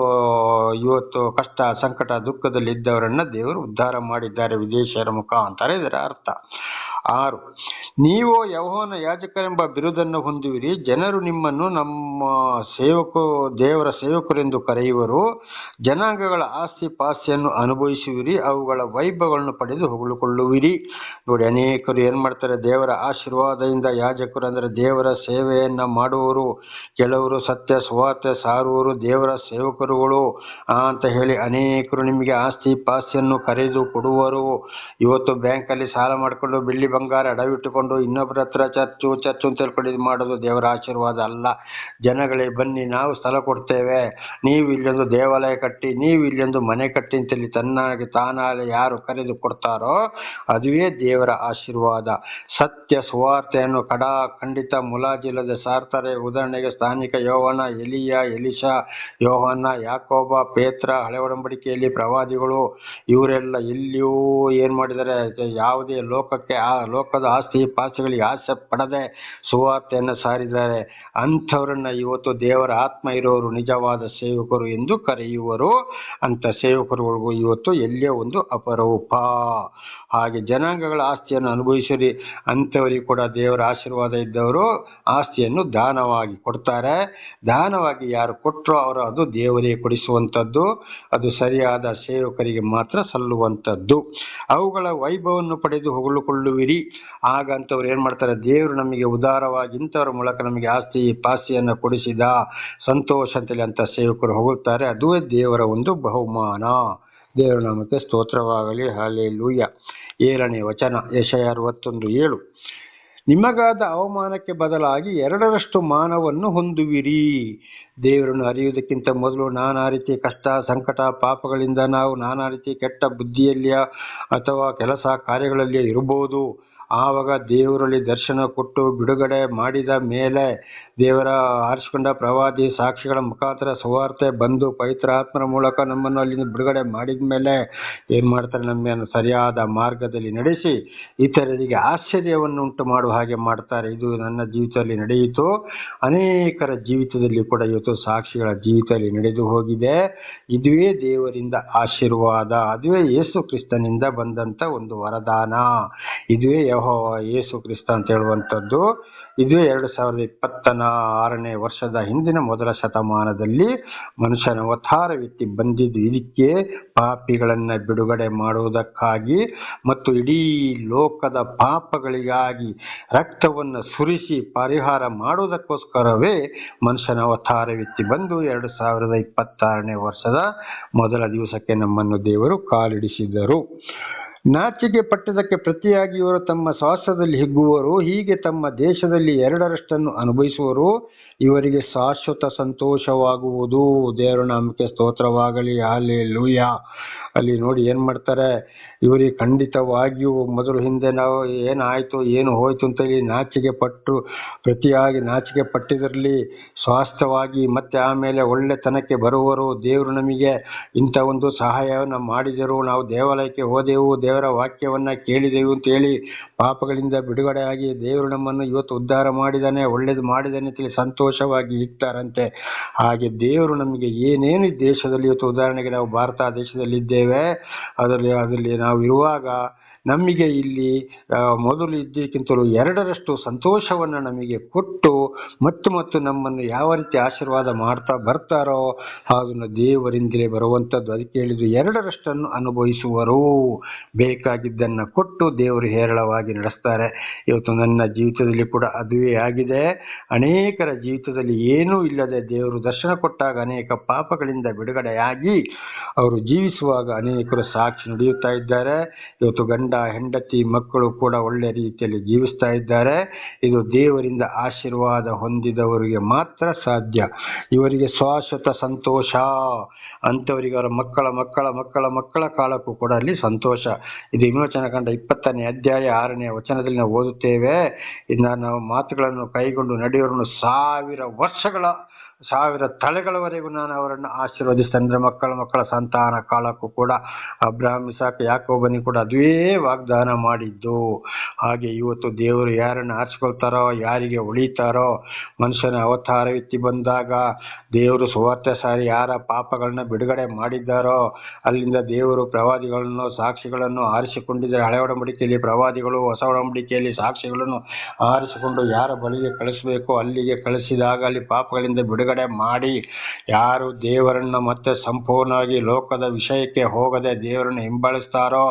ಇವತ್ತು ಕಷ್ಟ, ಸಂಕಟ, ದುಃಖದಲ್ಲಿ ಇದ್ದವರನ್ನ ದೇವರು ಉದ್ಧಾರ ಮಾಡಿದ್ದಾರೆ ವಿದೇಶಿಯರ ಮುಖಾಂತರ. ಇದರ ಅರ್ಥ. 6. ನೀವು ಯೆಹೋವನ ಯಾಜಕರೆಂಬ ಬಿರುದನ್ನು ಹೊಂದುವಿರಿ. ಜನರು ನಿಮ್ಮನ್ನು ನಮ್ಮ ದೇವರ ಸೇವಕರೆಂದು ಕರೆಯುವರು. ಜನಾಂಗಗಳ ಆಸ್ತಿ ಪಾಸ್ತಿಯನ್ನು ಅನುಭವಿಸುವಿರಿ, ಅವುಗಳ ವೈಭವಗಳನ್ನು ಪಡೆದು ಹೊಗಳಿಕೊಳ್ಳುವಿರಿ. ನೋಡಿ, ಅನೇಕರು ಏನ್ ಮಾಡ್ತಾರೆ? ದೇವರ ಆಶೀರ್ವಾದದಿಂದ ಯಾಜಕರು ಅಂದರೆ ದೇವರ ಸೇವೆಯನ್ನ ಮಾಡುವವರು, ಕೆಲವರು ಸತ್ಯ ಸುವಾರ್ತೆ ಸಾರುವವರು, ದೇವರ ಸೇವಕರುಗಳು ಅಂತ ಹೇಳಿ ಅನೇಕರು ನಿಮಗೆ ಆಸ್ತಿ ಪಾಸ್ತಿಯನ್ನು ಕರೆದು ಕೊಡುವರು. ಇವತ್ತು ಬ್ಯಾಂಕಲ್ಲಿ ಸಾಲ ಮಾಡಿಕೊಂಡು ಬೆಳ್ಳಿ ಬಂಗಾರ ಅಡವಿಟ್ಟುಕೊಂಡು ಇನ್ನೊಬ್ಬರ ಹತ್ರ ಚರ್ಚು ಅಂತ ಹೇಳ್ಕೊಂಡು ಇದು ಮಾಡೋದು ದೇವರ ಆಶೀರ್ವಾದ ಅಲ್ಲ. ಜನಗಳೇ ಬನ್ನಿ, ನಾವು ಸ್ಥಳ ಕೊಡ್ತೇವೆ, ನೀವು ಇಲ್ಲೊಂದು ದೇವಾಲಯ ಕಟ್ಟಿ, ನೀವು ಇಲ್ಲೊಂದು ಮನೆ ಕಟ್ಟಿ ಅಂತೇಳಿ ತಾನಾಲೆ ಯಾರು ಕರೆದು ಕೊಡ್ತಾರೋ ಅದುವೇ ದೇವರ ಆಶೀರ್ವಾದ. ಸತ್ಯ ಸುವಾರ್ತೆಯನ್ನು ಖಂಡಿತ ಮುಲಾಜಿಲ್ಲದೆ ಸಾರ್ತಾರೆ. ಉದಾಹರಣೆಗೆ ಸ್ಥಾನಿಕ ಯೋಹಾನ, ಎಲಿಯ, ಎಲಿಶಾ, ಯೋಹಾನ, ಯಾಕೋಬ, ಪೇತ್ರ, ಹಳೆ ಒಡಂಬಡಿಕೆಯಲ್ಲಿ ಪ್ರವಾದಿಗಳು, ಇವರೆಲ್ಲ ಎಲ್ಲಿಯೂ ಏನ್ ಮಾಡಿದ್ದಾರೆ? ಯಾವುದೇ ಲೋಕದ ಆಸ್ತಿ ಪಾಸ್ತಿಗಳಿಗೆ ಆಸೆ ಪಡದೆ ಸುವಾರ್ತೆಯನ್ನು ಸಾರಿದ್ದಾರೆ. ಅಂಥವ್ರನ್ನ ಇವತ್ತು ದೇವರ ಆತ್ಮ ಇರೋರು ನಿಜವಾದ ಸೇವಕರು ಎಂದು ಕರೆಯುವರು. ಅಂತ ಸೇವಕರುಗಳಿಗೂ ಇವತ್ತು ಎಲ್ಲಿಯೋ ಒಂದು ಅಪರೂಪ. ಹಾಗೆ ಜನಾಂಗಗಳ ಆಸ್ತಿಯನ್ನು ಅನುಭವಿಸಿರಿ. ಅಂಥವರಿಗೆ ಕೂಡ ದೇವರ ಆಶೀರ್ವಾದ ಇದ್ದವರು ಆಸ್ತಿಯನ್ನು ದಾನವಾಗಿ ಕೊಡ್ತಾರೆ. ದಾನವಾಗಿ ಯಾರು ಕೊಟ್ಟರೋ ಅವರು ಅದು ದೇವರೇ ಕೊಡಿಸುವಂಥದ್ದು. ಅದು ಸರಿಯಾದ ಸೇವಕರಿಗೆ ಮಾತ್ರ ಸಲ್ಲುವಂಥದ್ದು. ಅವುಗಳ ವೈಭವವನ್ನು ಪಡೆದು ಹೊಗಳಿಕೊಳ್ಳುವಿರಿ. ಆಗ ಅಂಥವ್ರು ಏನ್ ಮಾಡ್ತಾರೆ? ದೇವರು ನಮಗೆ ಉದಾರವಾಗಿ ಇಂಥವ್ರ ಮೂಲಕ ನಮಗೆ ಆಸ್ತಿ ಪಾಸ್ತಿಯನ್ನು ಕೊಡಿಸಿದ, ಸಂತೋಷ ಅಂತೇಳಿ ಅಂತ ಸೇವಕರು ಹೊಗಳ್ತಾರೆ. ಅದುವೇ ದೇವರ ಒಂದು ಬಹುಮಾನ. ದೇವರ ನಾಮಕ್ಕೆ ಸ್ತೋತ್ರವಾಗಲಿ. ಹಲ್ಲೆಲೂಯಾ. 7ನೇ ವಚನ, ಯೆಶಾಯ 61:7. ನಿಮಗಾದ ಅವಮಾನಕ್ಕೆ ಬದಲಾಗಿ 2ರಷ್ಟು ಮಾನವನ್ನು ಹೊಂದುವಿರಿ. ದೇವರನ್ನು ಅರಿಯುವುದಕ್ಕಿಂತ ಮೊದಲು ನಾನಾ ರೀತಿಯ ಕಷ್ಟ, ಸಂಕಟ, ಪಾಪಗಳಿಂದ ನಾವು ನಾನಾ ರೀತಿಯ ಕೆಟ್ಟ ಬುದ್ಧಿಯಲ್ಲಿಯ ಅಥವಾ ಕೆಲಸ ಕಾರ್ಯಗಳಲ್ಲಿ ಇರಬಹುದು. ಆವಾಗ ದೇವರಲ್ಲಿ ದರ್ಶನ ಕೊಟ್ಟು ಬಿಡುಗಡೆ ಮಾಡಿದ ಮೇಲೆ ದೇವರ ಆರಿಸಿಕೊಂಡ ಪ್ರವಾದಿ ಸಾಕ್ಷಿಗಳ ಮುಖಾಂತರ ಸುವಾರ್ತೆ ಬಂದು ಪವಿತ್ರ ಆತ್ಮರ ಮೂಲಕ ನಮ್ಮನ್ನು ಅಲ್ಲಿಂದ ಬಿಡುಗಡೆ ಮಾಡಿದ ಮೇಲೆ ಏನು ಮಾಡ್ತಾರೆ, ನಮ್ಮನ್ನು ಸರಿಯಾದ ಮಾರ್ಗದಲ್ಲಿ ನಡೆಸಿ ಇತರರಿಗೆ ಆಶ್ಚರ್ಯವನ್ನು ಉಂಟು ಮಾಡುವ ಹಾಗೆ ಮಾಡ್ತಾರೆ. ಇದು ನನ್ನ ಜೀವಿತದಲ್ಲಿ ನಡೆಯಿತು, ಅನೇಕರ ಜೀವಿತದಲ್ಲಿ ಕೂಡ ಇವತ್ತು ಸಾಕ್ಷಿಗಳ ಜೀವಿತದಲ್ಲಿ ನಡೆದು ಹೋಗಿದೆ. ಇದುವೇ ದೇವರಿಂದ ಆಶೀರ್ವಾದ, ಅದುವೇ ಯೇಸು ಕ್ರಿಸ್ತನಿಂದ ಬಂದಂಥ ಒಂದು ವರದಾನ, ಇದುವೇ ಯೆಹೋವ ಯೇಸು ಕ್ರಿಸ್ತ ಅಂತ ಹೇಳುವಂಥದ್ದು. ಇದುವೇ 2026ನೇ ವರ್ಷದ ಹಿಂದಿನ ಮೊದಲ ಶತಮಾನದಲ್ಲಿ ಮನುಷ್ಯನ ಅವತಾರವೆತ್ತಿ ಬಂದಿದ್ದು ಇದಕ್ಕೆ, ಪಾಪಿಗಳನ್ನು ಬಿಡುಗಡೆ ಮಾಡುವುದಕ್ಕಾಗಿ ಮತ್ತು ಇಡೀ ಲೋಕದ ಪಾಪಗಳಿಗಾಗಿ ರಕ್ತವನ್ನು ಸುರಿಸಿ ಪರಿಹಾರ ಮಾಡುವುದಕ್ಕೋಸ್ಕರವೇ ಮನುಷ್ಯನ ಅವತಾರವೆತ್ತಿ ಬಂದು 2026ನೇ ವರ್ಷದ ಮೊದಲ ದಿವಸಕ್ಕೆ ನಮ್ಮನ್ನು ದೇವರು ಕಾಲಿಡಿಸಿದರು. ನಾಚಿಕೆ ಪಟ್ಟದಕ್ಕೆ ಪ್ರತಿಯಾಗಿ ಇವರು ತಮ್ಮ ಸ್ವಾಸ್ಥ್ಯದಲ್ಲಿ ಹಿಗ್ಗುವರು, ಹೀಗೆ ತಮ್ಮ ದೇಶದಲ್ಲಿ 2ರಷ್ಟನ್ನು ಅನುಭವಿಸುವರು, ಇವರಿಗೆ ಶಾಶ್ವತ ಸಂತೋಷವಾಗುವುದು. ದೇವರ ನಾಮಕ್ಕೆ ಸ್ತೋತ್ರವಾಗಲಿ, ಹಲ್ಲೆಲೂಯಾ. ಅಲ್ಲಿ ನೋಡಿ ಏನು ಮಾಡ್ತಾರೆ, ಇವರಿಗೆ ಖಂಡಿತವಾಗಿಯೂ ಮೊದಲು ಹಿಂದೆ ನಾವು ಏನಾಯಿತು ಏನು ಹೋಯಿತು ಅಂತೇಳಿ ನಾಚಿಕೆ ಪಟ್ಟು ಪ್ರತಿಯಾಗಿ ನಾಚಿಕೆ ಪಟ್ಟಿದ್ರಲ್ಲಿ ಸ್ವಾಸ್ಥ್ಯವಾಗಿ ಮತ್ತೆ ಆಮೇಲೆ ಒಳ್ಳೆತನಕ್ಕೆ ಬರುವರು. ದೇವರು ನಮಗೆ ಇಂಥ ಒಂದು ಸಹಾಯವನ್ನು ಮಾಡಿದರು, ನಾವು ದೇವಾಲಯಕ್ಕೆ ಹೋದೆವು, ದೇವರ ವಾಕ್ಯವನ್ನು ಕೇಳಿದೆವು ಅಂತೇಳಿ ಪಾಪಗಳಿಂದ ಬಿಡುಗಡೆಯಾಗಿ ದೇವರು ನಮ್ಮನ್ನು ಇವತ್ತು ಉದ್ಧಾರ ಮಾಡಿದ್ದಾನೆ, ಒಳ್ಳೇದು ಮಾಡಿದ್ದಾನೆ ಅಂತೇಳಿ ಸಂತೋಷವಾಗಿ ಇರ್ತಾರಂತೆ. ಹಾಗೆ ದೇವರು ನಮಗೆ ಏನೇನು ಈ ದೇಶದಲ್ಲಿ ಇವತ್ತು, ಉದಾಹರಣೆಗೆ ನಾವು ಭಾರತ ದೇಶದಲ್ಲಿದ್ದೇವೆ, ಅದರಲ್ಲಿ ನಾವು ಇರುವಾಗ ನಮಗೆ ಇಲ್ಲಿ ಮೊದಲು ಇದ್ದಕ್ಕಿಂತಲೂ 2ರಷ್ಟು ಸಂತೋಷವನ್ನು ನಮಗೆ ಕೊಟ್ಟು ಮತ್ತು ನಮ್ಮನ್ನು ಯಾವ ರೀತಿ ಆಶೀರ್ವಾದ ಮಾಡ್ತಾ ಬರ್ತಾರೋ ಅದನ್ನು ದೇವರಿಂದಲೇ ಬರುವಂಥದ್ದು. ಅದಕ್ಕೆ ಹೇಳಿದ್ದು 2ರಷ್ಟನ್ನು ಅನುಭವಿಸುವರು, ಬೇಕಾಗಿದ್ದನ್ನು ಕೊಟ್ಟು ದೇವರು ಹೇರಳವಾಗಿ ನಡೆಸ್ತಾರೆ. ಇವತ್ತು ನನ್ನ ಜೀವಿತದಲ್ಲಿ ಕೂಡ ಅದುವೇ ಆಗಿದೆ. ಅನೇಕರ ಜೀವಿತದಲ್ಲಿ ಏನೂ ಇಲ್ಲದೆ ದೇವರು ದರ್ಶನ ಕೊಟ್ಟಾಗ ಅನೇಕ ಪಾಪಗಳಿಂದ ಬಿಡುಗಡೆಯಾಗಿ ಅವರು ಜೀವಿಸುವಾಗ ಅನೇಕರು ಸಾಕ್ಷಿ ನುಡಿಯುತ್ತಾ ಇದ್ದಾರೆ. ಇವತ್ತು ಗಂಡ ಹೆಂಡತಿ ಮಕ್ಕಳು ಕೂಡ ಒಳ್ಳೆ ರೀತಿಯಲ್ಲಿ ಜೀವಿಸ್ತಾ ಇದ್ದಾರೆ. ಇದು ದೇವರಿಂದ ಆಶೀರ್ವಾದ ಹೊಂದಿದವರಿಗೆ ಮಾತ್ರ ಸಾಧ್ಯ. ಇವರಿಗೆ ಶಾಶ್ವತ ಸಂತೋಷ, ಅಂಥವರಿಗೆ ಅವರ ಮಕ್ಕಳ ಮಕ್ಕಳ ಮಕ್ಕಳ ಮಕ್ಕಳ ಕಾಲಕ್ಕೂ ಕೂಡ ಅಲ್ಲಿ ಸಂತೋಷ. ಇದು ವಿಮೋಚನಕಾಂಡ 20ನೇ ಅಧ್ಯಾಯ 6ನೇ ವಚನದಲ್ಲಿ ನಾವು ಓದುತ್ತೇವೆ. ಇನ್ನು ನಾವು ಮಾತುಗಳನ್ನು ಕೈಗೊಂಡು ನಡೆಯೋರನ್ನು 1000 ತಲೆಗಳವರೆಗೂ ನಾನು ಅವರನ್ನು ಆಶೀರ್ವದಿಸ್ತೇನೆ. ಮಕ್ಕಳ ಮಕ್ಕಳ ಸಂತಾನ ಕಾಲಕ್ಕೂ ಕೂಡ ಅಬ್ರಹಾಂ, ಇಸಾಕ, ಯಾಕೋಬನಿಗೆ ಕೂಡ ಅದುವೇ ವಾಗ್ದಾನ ಮಾಡಿದ್ದು. ಹಾಗೆ ಇವತ್ತು ದೇವರು ಯಾರನ್ನು ಆರಿಸ್ಕೊಳ್ತಾರೋ, ಯಾರಿಗೆ ಉಳಿತಾರೋ, ಮನುಷ್ಯನ ಅವತಾರವೆತ್ತಿ ಬಂದಾಗ ದೇವರು ಸುವಾರ್ತೆ ಸಾರಿ ಯಾರ ಪಾಪಗಳನ್ನ ಬಿಡುಗಡೆ ಮಾಡಿದ್ದಾರೋ ಅಲ್ಲಿಂದ ದೇವರು ಪ್ರವಾದಿಗಳನ್ನು ಸಾಕ್ಷಿಗಳನ್ನು ಆರಿಸಿಕೊಂಡಿದ್ದಾರೆ. ಹಳೆ ಒಡಂಬಡಿಕೆಯಲ್ಲಿ ಪ್ರವಾದಿಗಳು, ಹೊಸ ಒಡಂಬಡಿಕೆಯಲ್ಲಿ ಸಾಕ್ಷಿಗಳನ್ನು ಆರಿಸಿಕೊಂಡು ಯಾರ ಬಳಿಗೆ ಕಳಿಸಬೇಕು ಅಲ್ಲಿಗೆ ಕಳಿಸಿದಾಗ ಅಲ್ಲಿ ಪಾಪಗಳಿಂದ ಬಿಡುಗಡೆ ಮಾಡಿ ಯಾರು ದೇವರನ್ನು ಮತ್ತೆ ಸಂಪೂರ್ಣವಾಗಿ ಲೋಕದ ವಿಷಯಕ್ಕೆ ಹೋಗದೆ ದೇವರನ್ನು ಹಿಂಬಾಲಿಸ್ತಾರೋ,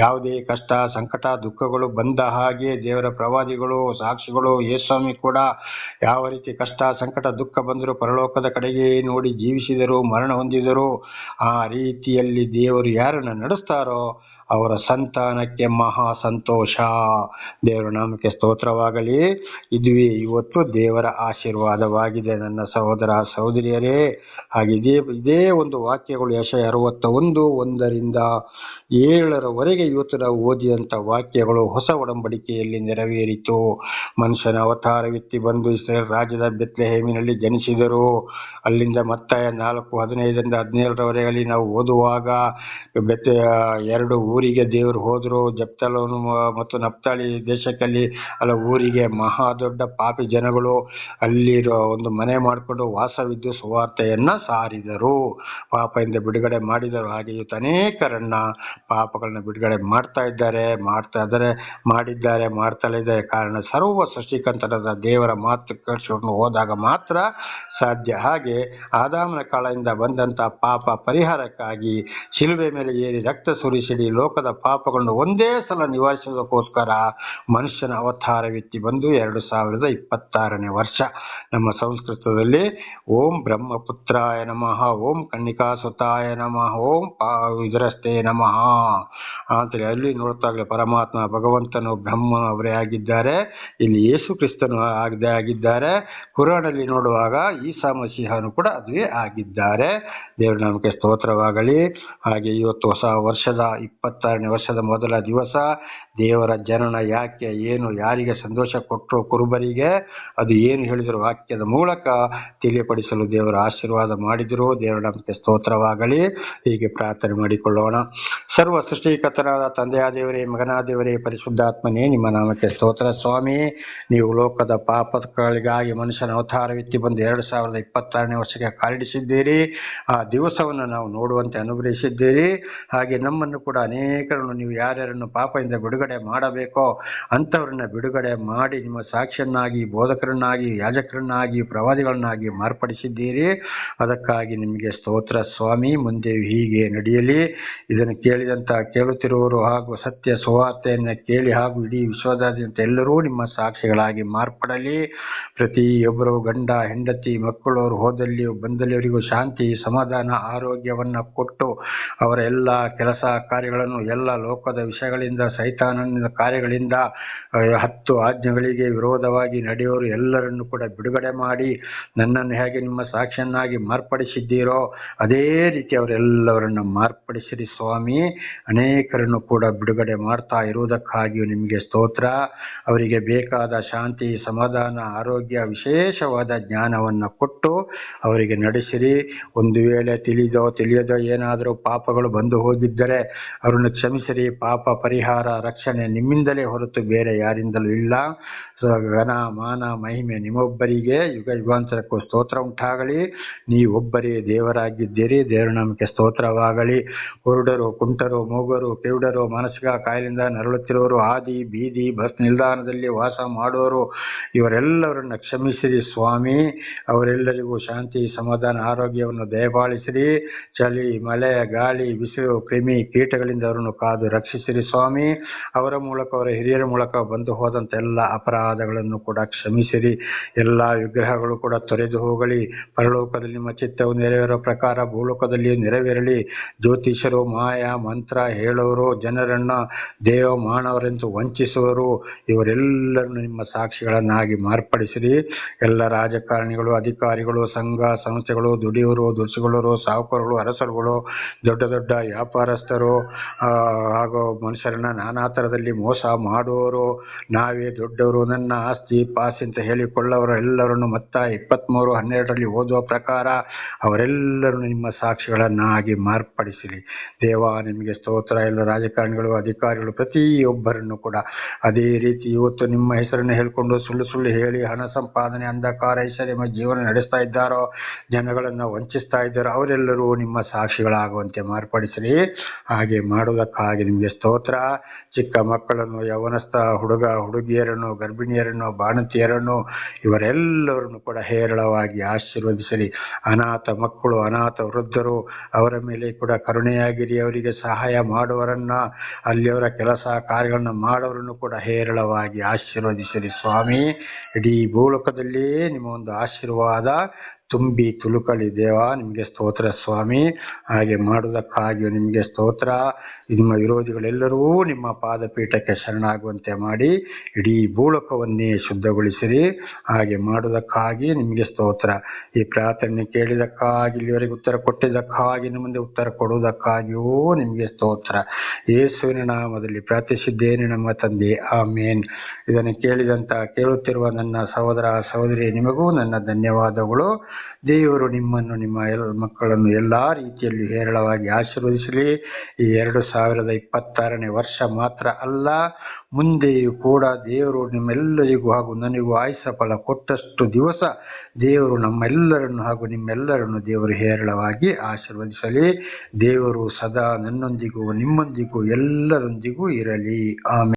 ಯಾವುದೇ ಕಷ್ಟ ಸಂಕಟ ದುಃಖಗಳು ಬಂದ ಹಾಗೆ ದೇವರ ಪ್ರವಾದಿಗಳು ಸಾಕ್ಷಿಗಳು ಯೇಸುಸ್ವಾಮಿ ಕೂಡ ಯಾವ ರೀತಿ ಕಷ್ಟ ಸಂಕಟ ದುಃಖ ಬಂದರೂ ಪರಲೋಕದ ಕಡೆಗೆ ನೋಡಿ ಜೀವಿಸಿದರು, ಮರಣ ಹೊಂದಿದರು. ಆ ರೀತಿಯಲ್ಲಿ ದೇವರು ಯಾರನ್ನು ನಡೆಸ್ತಾರೋ ಅವರ ಸಂತಾನಕ್ಕೆ ಮಹಾ ಸಂತೋಷ. ದೇವರ ನಾಮಕ್ಕೆ ಸ್ತೋತ್ರವಾಗಲಿ. ಇದುವೇ ಇವತ್ತು ದೇವರ ಆಶೀರ್ವಾದವಾಗಿದೆ ನನ್ನ ಸಹೋದರ ಸಹೋದರಿಯರೇ. ಹಾಗೆ ಇದೇ ಒಂದು ವಾಕ್ಯಗಳು ಯೆಶಾಯ 61:1-7 ಇವತ್ತು ನಾವು ಓದಿದಂಥ ವಾಕ್ಯಗಳು ಹೊಸ ಒಡಂಬಡಿಕೆಯಲ್ಲಿ ನೆರವೇರಿತು. ಮನುಷ್ಯನ ಅವತಾರವೆತ್ತಿ ಬಂದು ಇಸ್ರಾಯೇಲ್ ರಾಜ್ಯದ ಬೆತ್ಲೆಹೇಮಿನಲ್ಲಿ ಜನಿಸಿದರು. ಅಲ್ಲಿಂದ ಮತ್ತಾಯ 4:15-17 ನಾವು ಓದುವಾಗ 2 ಊರಿಗೆ ದೇವರು ಹೋದರು. ಜೆಫ್ತಲೋನು ಮತ್ತು ನಫ್ತಾಲಿ ದೇಶಕ್ಕಲ್ಲಿ ಊರಿಗೆ ಮಹಾ ದೊಡ್ಡ ಪಾಪಿ ಜನಗಳು ಅಲ್ಲಿ ಒಂದು ಮನೆ ಮಾಡಿಕೊಂಡು ವಾಸವಿದ್ದು ಸುವಾರ್ತೆಯನ್ನ ಸಾರಿದರು, ಪಾಪದಿಂದ ಬಿಡುಗಡೆ ಮಾಡಿದರು. ಹಾಗೆ ಇವತ್ತು ಅನೇಕರನ್ನ ಪಾಪಗಳನ್ನ ಬಿಡುಗಡೆ ಮಾಡಿದ್ದಾರೆ, ಮಾಡ್ತಲೇ ಇದ್ದಾರೆ. ಕಾರಣ ಸರ್ವ ಸೃಷ್ಟಿಕರ್ತನಾದ ದೇವರ ಮಾತು ಕೇಳಿಸಿಕೊಂಡು ಹೋದಾಗ ಮಾತ್ರ ಸಾಧ್ಯ. ಹಾಗೆ ಆದಾಮನ ಕಾಲದಿಂದ ಬಂದಂಥ ಪಾಪ ಪರಿಹಾರಕ್ಕಾಗಿ ಶಿಲುಬೆ ಮೇಲೆ ಏರಿ ರಕ್ತ ಸುರಿಸಿಡಿ ಲೋಕದ ಪಾಪಗಳನ್ನು ಒಂದೇ ಸಲ ನಿವಾರಿಸುವುದಕ್ಕೋಸ್ಕರ ಮನುಷ್ಯನ ಅವತಾರವೆತ್ತಿ ಬಂದು 2026ನೇ ವರ್ಷ. ನಮ್ಮ ಸಂಸ್ಕೃತದಲ್ಲಿ ಓಂ ಬ್ರಹ್ಮಪುತ್ರಾಯ ರುದ್ರಾಯ ನಮಃ, ಓಂ ಕನ್ನಿಕಾಸುತಾಯ ನಮಃ, ಓಂ ವಿದುರಸ್ತೆ ನಮಃ ಅಂತೇಳಿ ಅಲ್ಲಿ ನೋಡ್ತಾಗಲೇ ಪರಮಾತ್ಮ ಭಗವಂತನು ಬ್ರಹ್ಮನು ಅವರೇ ಆಗಿದ್ದಾರೆ, ಇಲ್ಲಿ ಯೇಸು ಕ್ರಿಸ್ತನು ಆಗಿದ್ದಾರೆ. ಕುರಾನಲ್ಲಿ ನೋಡುವಾಗ ಈಸಾ ಮಸೀಹನು ಕೂಡ ಅದುವೇ ಆಗಿದ್ದಾರೆ. ದೇವರ ನಾಮಕ್ಕೆ ಸ್ತೋತ್ರವಾಗಲಿ. ಹಾಗೆ ಇವತ್ತು ಹೊಸ ವರ್ಷದ 26ನೇ ವರ್ಷದ ಮೊದಲ ದಿವಸ ದೇವರ ಜನನ ಯಾಕೆ, ಏನು, ಯಾರಿಗೆ ಸಂತೋಷ ಕೊಟ್ಟರು, ಕುರುಬರಿಗೆ ಅದು ಏನು ಹೇಳಿದರು ವಾಕ್ಯದ ಮೂಲಕ ತಿಳಿಯಪಡಿಸಲು ದೇವರ ಆಶೀರ್ವಾದ ಮಾಡಿದರು. ದೇವರ ನಾಮಕ್ಕೆ ಸ್ತೋತ್ರವಾಗಲಿ. ಹೀಗೆ ಪ್ರಾರ್ಥನೆ ಮಾಡಿಕೊಳ್ಳೋಣ. ಸರ್ವ ಸೃಷ್ಟಿಕರ್ತನಾದ ತಂದೆಯ ದೇವರೇ, ಮಗನ ದೇವರೇ, ಪರಿಶುದ್ಧಾತ್ಮನೇ, ನಿಮ್ಮ ನಾಮಕ್ಕೆ ಸ್ತೋತ್ರ. ಸ್ವಾಮಿ, ನೀವು ಲೋಕದ ಪಾಪಗಳಿಗಾಗಿ ಮನುಷ್ಯನ ಅವತಾರವೆತ್ತಿ ಬಂದು 2026ನೇ ವರ್ಷಕ್ಕೆ ಕಾಲಿಡಿಸಿದ್ದೀರಿ. ಆ ದಿವಸವನ್ನು ನಾವು ನೋಡುವಂತೆ ಅನುಗ್ರಹಿಸಿದ್ದೀರಿ. ಹಾಗೆ ನಮ್ಮನ್ನು ಕೂಡ ಅನೇಕರನ್ನು ನೀವು ಯಾರ್ಯಾರನ್ನು ಪಾಪದಿಂದ ಬಿಡುಗಡೆ ಮಾಡಬೇಕೋ ಅಂಥವ್ರನ್ನ ಬಿಡುಗಡೆ ಮಾಡಿ ನಿಮ್ಮ ಸಾಕ್ಷಿಯನ್ನಾಗಿ, ಬೋಧಕರನ್ನಾಗಿ, ಯಾಜಕರನ್ನಾಗಿ, ಪ್ರವಾದಿಗಳನ್ನಾಗಿ ಮಾರ್ಪಡಿಸಿದ್ದೀರಿ. ಅದಕ್ಕಾಗಿ ನಿಮಗೆ ಸ್ತೋತ್ರ ಸ್ವಾಮಿ. ಮುಂದೆ ಹೀಗೆ ನಡೆಯಲಿ. ಇದನ್ನು ಕೇಳುತ್ತಿರುವವರು ಹಾಗೂ ಸತ್ಯ ಸುವಾರ್ತೆಯನ್ನು ಕೇಳಿ ಹಾಗೂ ಇಡೀ ವಿಶ್ವದಾದ್ಯಂತ ಎಲ್ಲರೂ ನಿಮ್ಮ ಸಾಕ್ಷಿಗಳಾಗಿ ಮಾರ್ಪಡಲಿ. ಪ್ರತಿಯೊಬ್ಬರು ಗಂಡ, ಹೆಂಡತಿ, ಮಕ್ಕಳವರು ಹೋದಲ್ಲಿ ಬಂದಲ್ಲಿಯವರಿಗೂ ಶಾಂತಿ, ಸಮಾಧಾನ, ಆರೋಗ್ಯವನ್ನು ಕೊಟ್ಟು ಅವರ ಎಲ್ಲ ಕೆಲಸ ಕಾರ್ಯಗಳನ್ನು, ಎಲ್ಲ ಲೋಕದ ವಿಷಯಗಳಿಂದ, ಸೈತಾನನ ಕಾರ್ಯಗಳಿಂದ, 10 ಆಜ್ಞೆಗಳಿಗೆ ವಿರೋಧವಾಗಿ ನಡೆಯೋರು ಎಲ್ಲರನ್ನು ಕೂಡ ಬಿಡುಗಡೆ ಮಾಡಿ ನನ್ನನ್ನು ಹೇಗೆ ನಿಮ್ಮ ಸಾಕ್ಷಿಯನ್ನಾಗಿ ಮಾರ್ಪಡಿಸಿದ್ದೀರೋ ಅದೇ ರೀತಿ ಅವರೆಲ್ಲವರನ್ನು ಮಾರ್ಪಡಿಸಿರಿ ಸ್ವಾಮಿ. ಅನೇಕರನ್ನು ಕೂಡ ಬಿಡುಗಡೆ ಮಾಡ್ತಾ ಇರುವುದಕ್ಕಾಗಿಯೂ ನಿಮಗೆ ಸ್ತೋತ್ರ. ಅವರಿಗೆ ಬೇಕಾದ ಶಾಂತಿ, ಸಮಾಧಾನ, ಆರೋಗ್ಯ, ವಿಶೇಷವಾದ ಜ್ಞಾನವನ್ನು ಕೊಟ್ಟು ಅವರಿಗೆ ನಡೆಸಿರಿ. ಒಂದು ವೇಳೆ ತಿಳಿಯದೋ ಏನಾದರೂ ಪಾಪಗಳು ಬಂದು ಹೋಗಿದ್ದರೆ ಅವರನ್ನು ಕ್ಷಮಿಸಿರಿ. ಪಾಪ ಪರಿಹಾರ, ರಕ್ಷಣೆ ನಿಮ್ಮಿಂದಲೇ ಹೊರತು ಬೇರೆ ಯಾರಿಂದಲೂ ಇಲ್ಲ. ಘನ, ಮಾನ, ಮಹಿಮೆ ನಿಮ್ಮೊಬ್ಬರಿಗೆ ಯುಗ ಯುಗಾಂತರಕ್ಕೂ ಸ್ತೋತ್ರ ಉಂಟಾಗಲಿ. ನೀವೊಬ್ಬರೇ ದೇವರಾಗಿದ್ದೀರಿ. ದೇವರ ನಾಮಕ್ಕೆ ಸ್ತೋತ್ರವಾಗಲಿ. ಕುರುಡರು, ಕುಂಟರು, ಮೂಗರು, ಕಿವುಡರು, ಮಾನಸಿಕ ಕಾಯಿಲೆಯಿಂದ ನರಳುತ್ತಿರುವವರು, ಹಾದಿ ಬೀದಿ ಬಸ್ ನಿಲ್ದಾಣದಲ್ಲಿ ವಾಸ ಮಾಡುವವರು ಇವರೆಲ್ಲವರನ್ನು ಕ್ಷಮಿಸಿರಿ ಸ್ವಾಮಿ. ಅವರೆಲ್ಲರಿಗೂ ಶಾಂತಿ, ಸಮಾಧಾನ, ಆರೋಗ್ಯವನ್ನು ದಯಪಾಲಿಸಿರಿ. ಚಳಿ, ಮಳೆ, ಗಾಳಿ, ಬಿಸಿಲು, ಕ್ರಿಮಿ, ಕೀಟಗಳಿಂದ ಅವರನ್ನು ಕಾದು ರಕ್ಷಿಸಿರಿ ಸ್ವಾಮಿ. ಅವರ ಮೂಲಕ, ಅವರ ಹಿರಿಯರ ಮೂಲಕ ಬಂದು ಹೋದಂಥ ಎಲ್ಲ ಅಪರಾಧಗಳನ್ನು ಕೂಡ ಕ್ಷಮಿಸಿರಿ. ಎಲ್ಲ ವಿಗ್ರಹಗಳು ಕೂಡ ತೊರೆದು ಹೋಗಲಿ. ಪರಲೋಕದಲ್ಲಿ ನಿಮ್ಮ ಚಿತ್ತವು ನೆರವೇರೋ ಪ್ರಕಾರ ಭೂಲೋಕದಲ್ಲಿಯೂ ನೆರವೇರಲಿ. ಜ್ಯೋತಿಷರು, ಮಾಯ ಮಂತ್ರ ಹೇಳುವವರು, ಜನರನ್ನು ದೇವಮಾನವರೆಂದು ವಂಚಿಸುವರು ಇವರೆಲ್ಲರನ್ನು ನಿಮ್ಮ ಸಾಕ್ಷಿಗಳನ್ನಾಗಿ ಮಾರ್ಪಡಿಸಿರಿ. ಎಲ್ಲ ರಾಜಕಾರಣಿಗಳು, ಅಧಿಕಾರಿಗಳು, ಸಂಘ ಸಂಸ್ಥೆಗಳು, ದುಡಿಯುವರು, ದುಡಿಸಿಕೊಳ್ಳುವರು, ಸಾಹುಕಾರರು, ಅರಸರುಗಳು, ದೊಡ್ಡ ದೊಡ್ಡ ವ್ಯಾಪಾರಸ್ಥರು ಹಾಗೂ ಮನುಷ್ಯರನ್ನ ನಾನಾ ಥರದಲ್ಲಿ ಮೋಸ ಮಾಡುವವರು, ನಾವೇ ದೊಡ್ಡವರು, ನನ್ನ ಆಸ್ತಿ ಪಾಸ್ತಿ ಅಂತ ಹೇಳಿಕೊಳ್ಳವರು ಎಲ್ಲರನ್ನು ಮತ್ತಾಯ 23:12 ಓದುವ ಪ್ರಕಾರ ಅವರೆಲ್ಲರನ್ನು ನಿಮ್ಮ ಸಾಕ್ಷಿಗಳನ್ನಾಗಿ ಮಾರ್ಪಡಿಸಿರಿ. ದೇವ ನಿಮಗೆ ಸ್ತೋತ್ರ. ಎಲ್ಲ ರಾಜಕಾರಣಿಗಳು, ಅಧಿಕಾರಿಗಳು ಪ್ರತಿಯೊಬ್ಬರನ್ನು ಕೂಡ ಅದೇ ರೀತಿ ಇವತ್ತು ನಿಮ್ಮ ಹೆಸರನ್ನು ಹೇಳಿಕೊಂಡು ಸುಳ್ಳು ಹೇಳಿ ಹಣ ಸಂಪಾದನೆ, ಅಂಧಕಾರ, ಐಶ್ವರ್ಯ ಜೀವನ ನಡೆಸ್ತಾ ಇದ್ದಾರೋ, ಜನಗಳನ್ನು ವಂಚಿಸ್ತಾ ಇದ್ದಾರೋ ಅವರೆಲ್ಲರೂ ನಿಮ್ಮ ಸಾಕ್ಷಿಗಳಾಗುವಂತೆ ಮಾರ್ಪಡಿಸಿರಿ. ಹಾಗೆ ಮಾಡುವುದಕ್ಕಾಗಿ ನಿಮಗೆ ಸ್ತೋತ್ರ. ಚಿಕ್ಕ ಮಕ್ಕಳನ್ನು, ಯವನಸ್ಥ ಹುಡುಗಿಯರನ್ನು, ಗರ್ಭಿಣಿಯರನ್ನು, ಬಾಣಂತಿಯರನ್ನು ಇವರೆಲ್ಲರನ್ನು ಕೂಡ ಹೇರಳವಾಗಿ ಆಶೀರ್ವದಿಸಿರಿ. ಅನಾಥ ಮಕ್ಕಳು, ಅನಾಥ ವೃದ್ಧರು ಅವರ ಮೇಲೆ ಕೂಡ ಕರುಣೆಯಾಗಿರಿ. ಅವರಿಗೆ ಸಹಾಯ ಮಾಡುವರನ್ನ, ಅಲ್ಲಿಯವರ ಕೆಲಸ ಕಾರ್ಯಗಳನ್ನು ಮಾಡೋರನ್ನು ಕೂಡ ಹೇರಳವಾಗಿ ಆಶೀರ್ವದಿಸಿರಿ ಸ್ವಾಮಿ. ಇಡೀ ಭೂಲೋಕದಲ್ಲಿ ನಿಮ್ಮ ಒಂದು ಆಶೀರ್ವಾದ ತುಂಬಿ ತುಳುಕಲಿ. ದೇವ ನಿಮಗೆ ಸ್ತೋತ್ರ ಸ್ವಾಮಿ. ಹಾಗೆ ಮಾಡುವುದಕ್ಕಾಗಿಯೂ ನಿಮಗೆ ಸ್ತೋತ್ರ. ನಿಮ್ಮ ವಿರೋಧಿಗಳೆಲ್ಲರೂ ನಿಮ್ಮ ಪಾದಪೀಠಕ್ಕೆ ಶರಣಾಗುವಂತೆ ಮಾಡಿ ಇಡೀ ಭೂಲೋಕವನ್ನೇ ಶುದ್ಧಗೊಳಿಸಿರಿ. ಹಾಗೆ ಮಾಡುವುದಕ್ಕಾಗಿ ನಿಮಗೆ ಸ್ತೋತ್ರ. ಈ ಪ್ರಾರ್ಥನೆ ಕೇಳಿದಕ್ಕಾಗಿ, ಇಲ್ಲಿವರೆಗೆ ಉತ್ತರ ಕೊಟ್ಟಿದ್ದಕ್ಕಾಗಿ, ನಿಮ್ಮ ಮುಂದೆ ಉತ್ತರ ಕೊಡುವುದಕ್ಕಾಗಿಯೂ ನಿಮಗೆ ಸ್ತೋತ್ರ. ಯೇಸುವಿನ ನಾಮದಲ್ಲಿ ಪ್ರಾರ್ಥಿಸಿದ್ದೇನೆ ನಮ್ಮ ತಂದೆ, ಆಮೇನ್. ಇದನ್ನು ಕೇಳುತ್ತಿರುವ ನನ್ನ ಸಹೋದರ ಸಹೋದರಿ, ನಿಮಗೂ ನನ್ನ ಧನ್ಯವಾದಗಳು. ದೇವರು ನಿಮ್ಮನ್ನು, ನಿಮ್ಮ ಎಲ್ಲ ಮಕ್ಕಳನ್ನು ಎಲ್ಲ ರೀತಿಯಲ್ಲಿ ಹೇರಳವಾಗಿ ಆಶೀರ್ವದಿಸಲಿ. ಈ 2026ನೇ ವರ್ಷ ಮಾತ್ರ ಅಲ್ಲ, ಮುಂದೆಯೂ ಕೂಡ ದೇವರು ನಿಮ್ಮೆಲ್ಲರಿಗೂ ಹಾಗೂ ನನಗೂ ಆಯುಷ್ಯ ಫಲ ಕೊಟ್ಟಷ್ಟು ದಿವಸ ದೇವರು ನಮ್ಮೆಲ್ಲರನ್ನು ಹಾಗೂ ನಿಮ್ಮೆಲ್ಲರನ್ನು ದೇವರು ಹೇರಳವಾಗಿ ಆಶೀರ್ವದಿಸಲಿ. ದೇವರು ಸದಾ ನನ್ನೊಂದಿಗೂ ನಿಮ್ಮೊಂದಿಗೂ ಎಲ್ಲರೊಂದಿಗೂ ಇರಲಿ. ಆಮೇಲೆ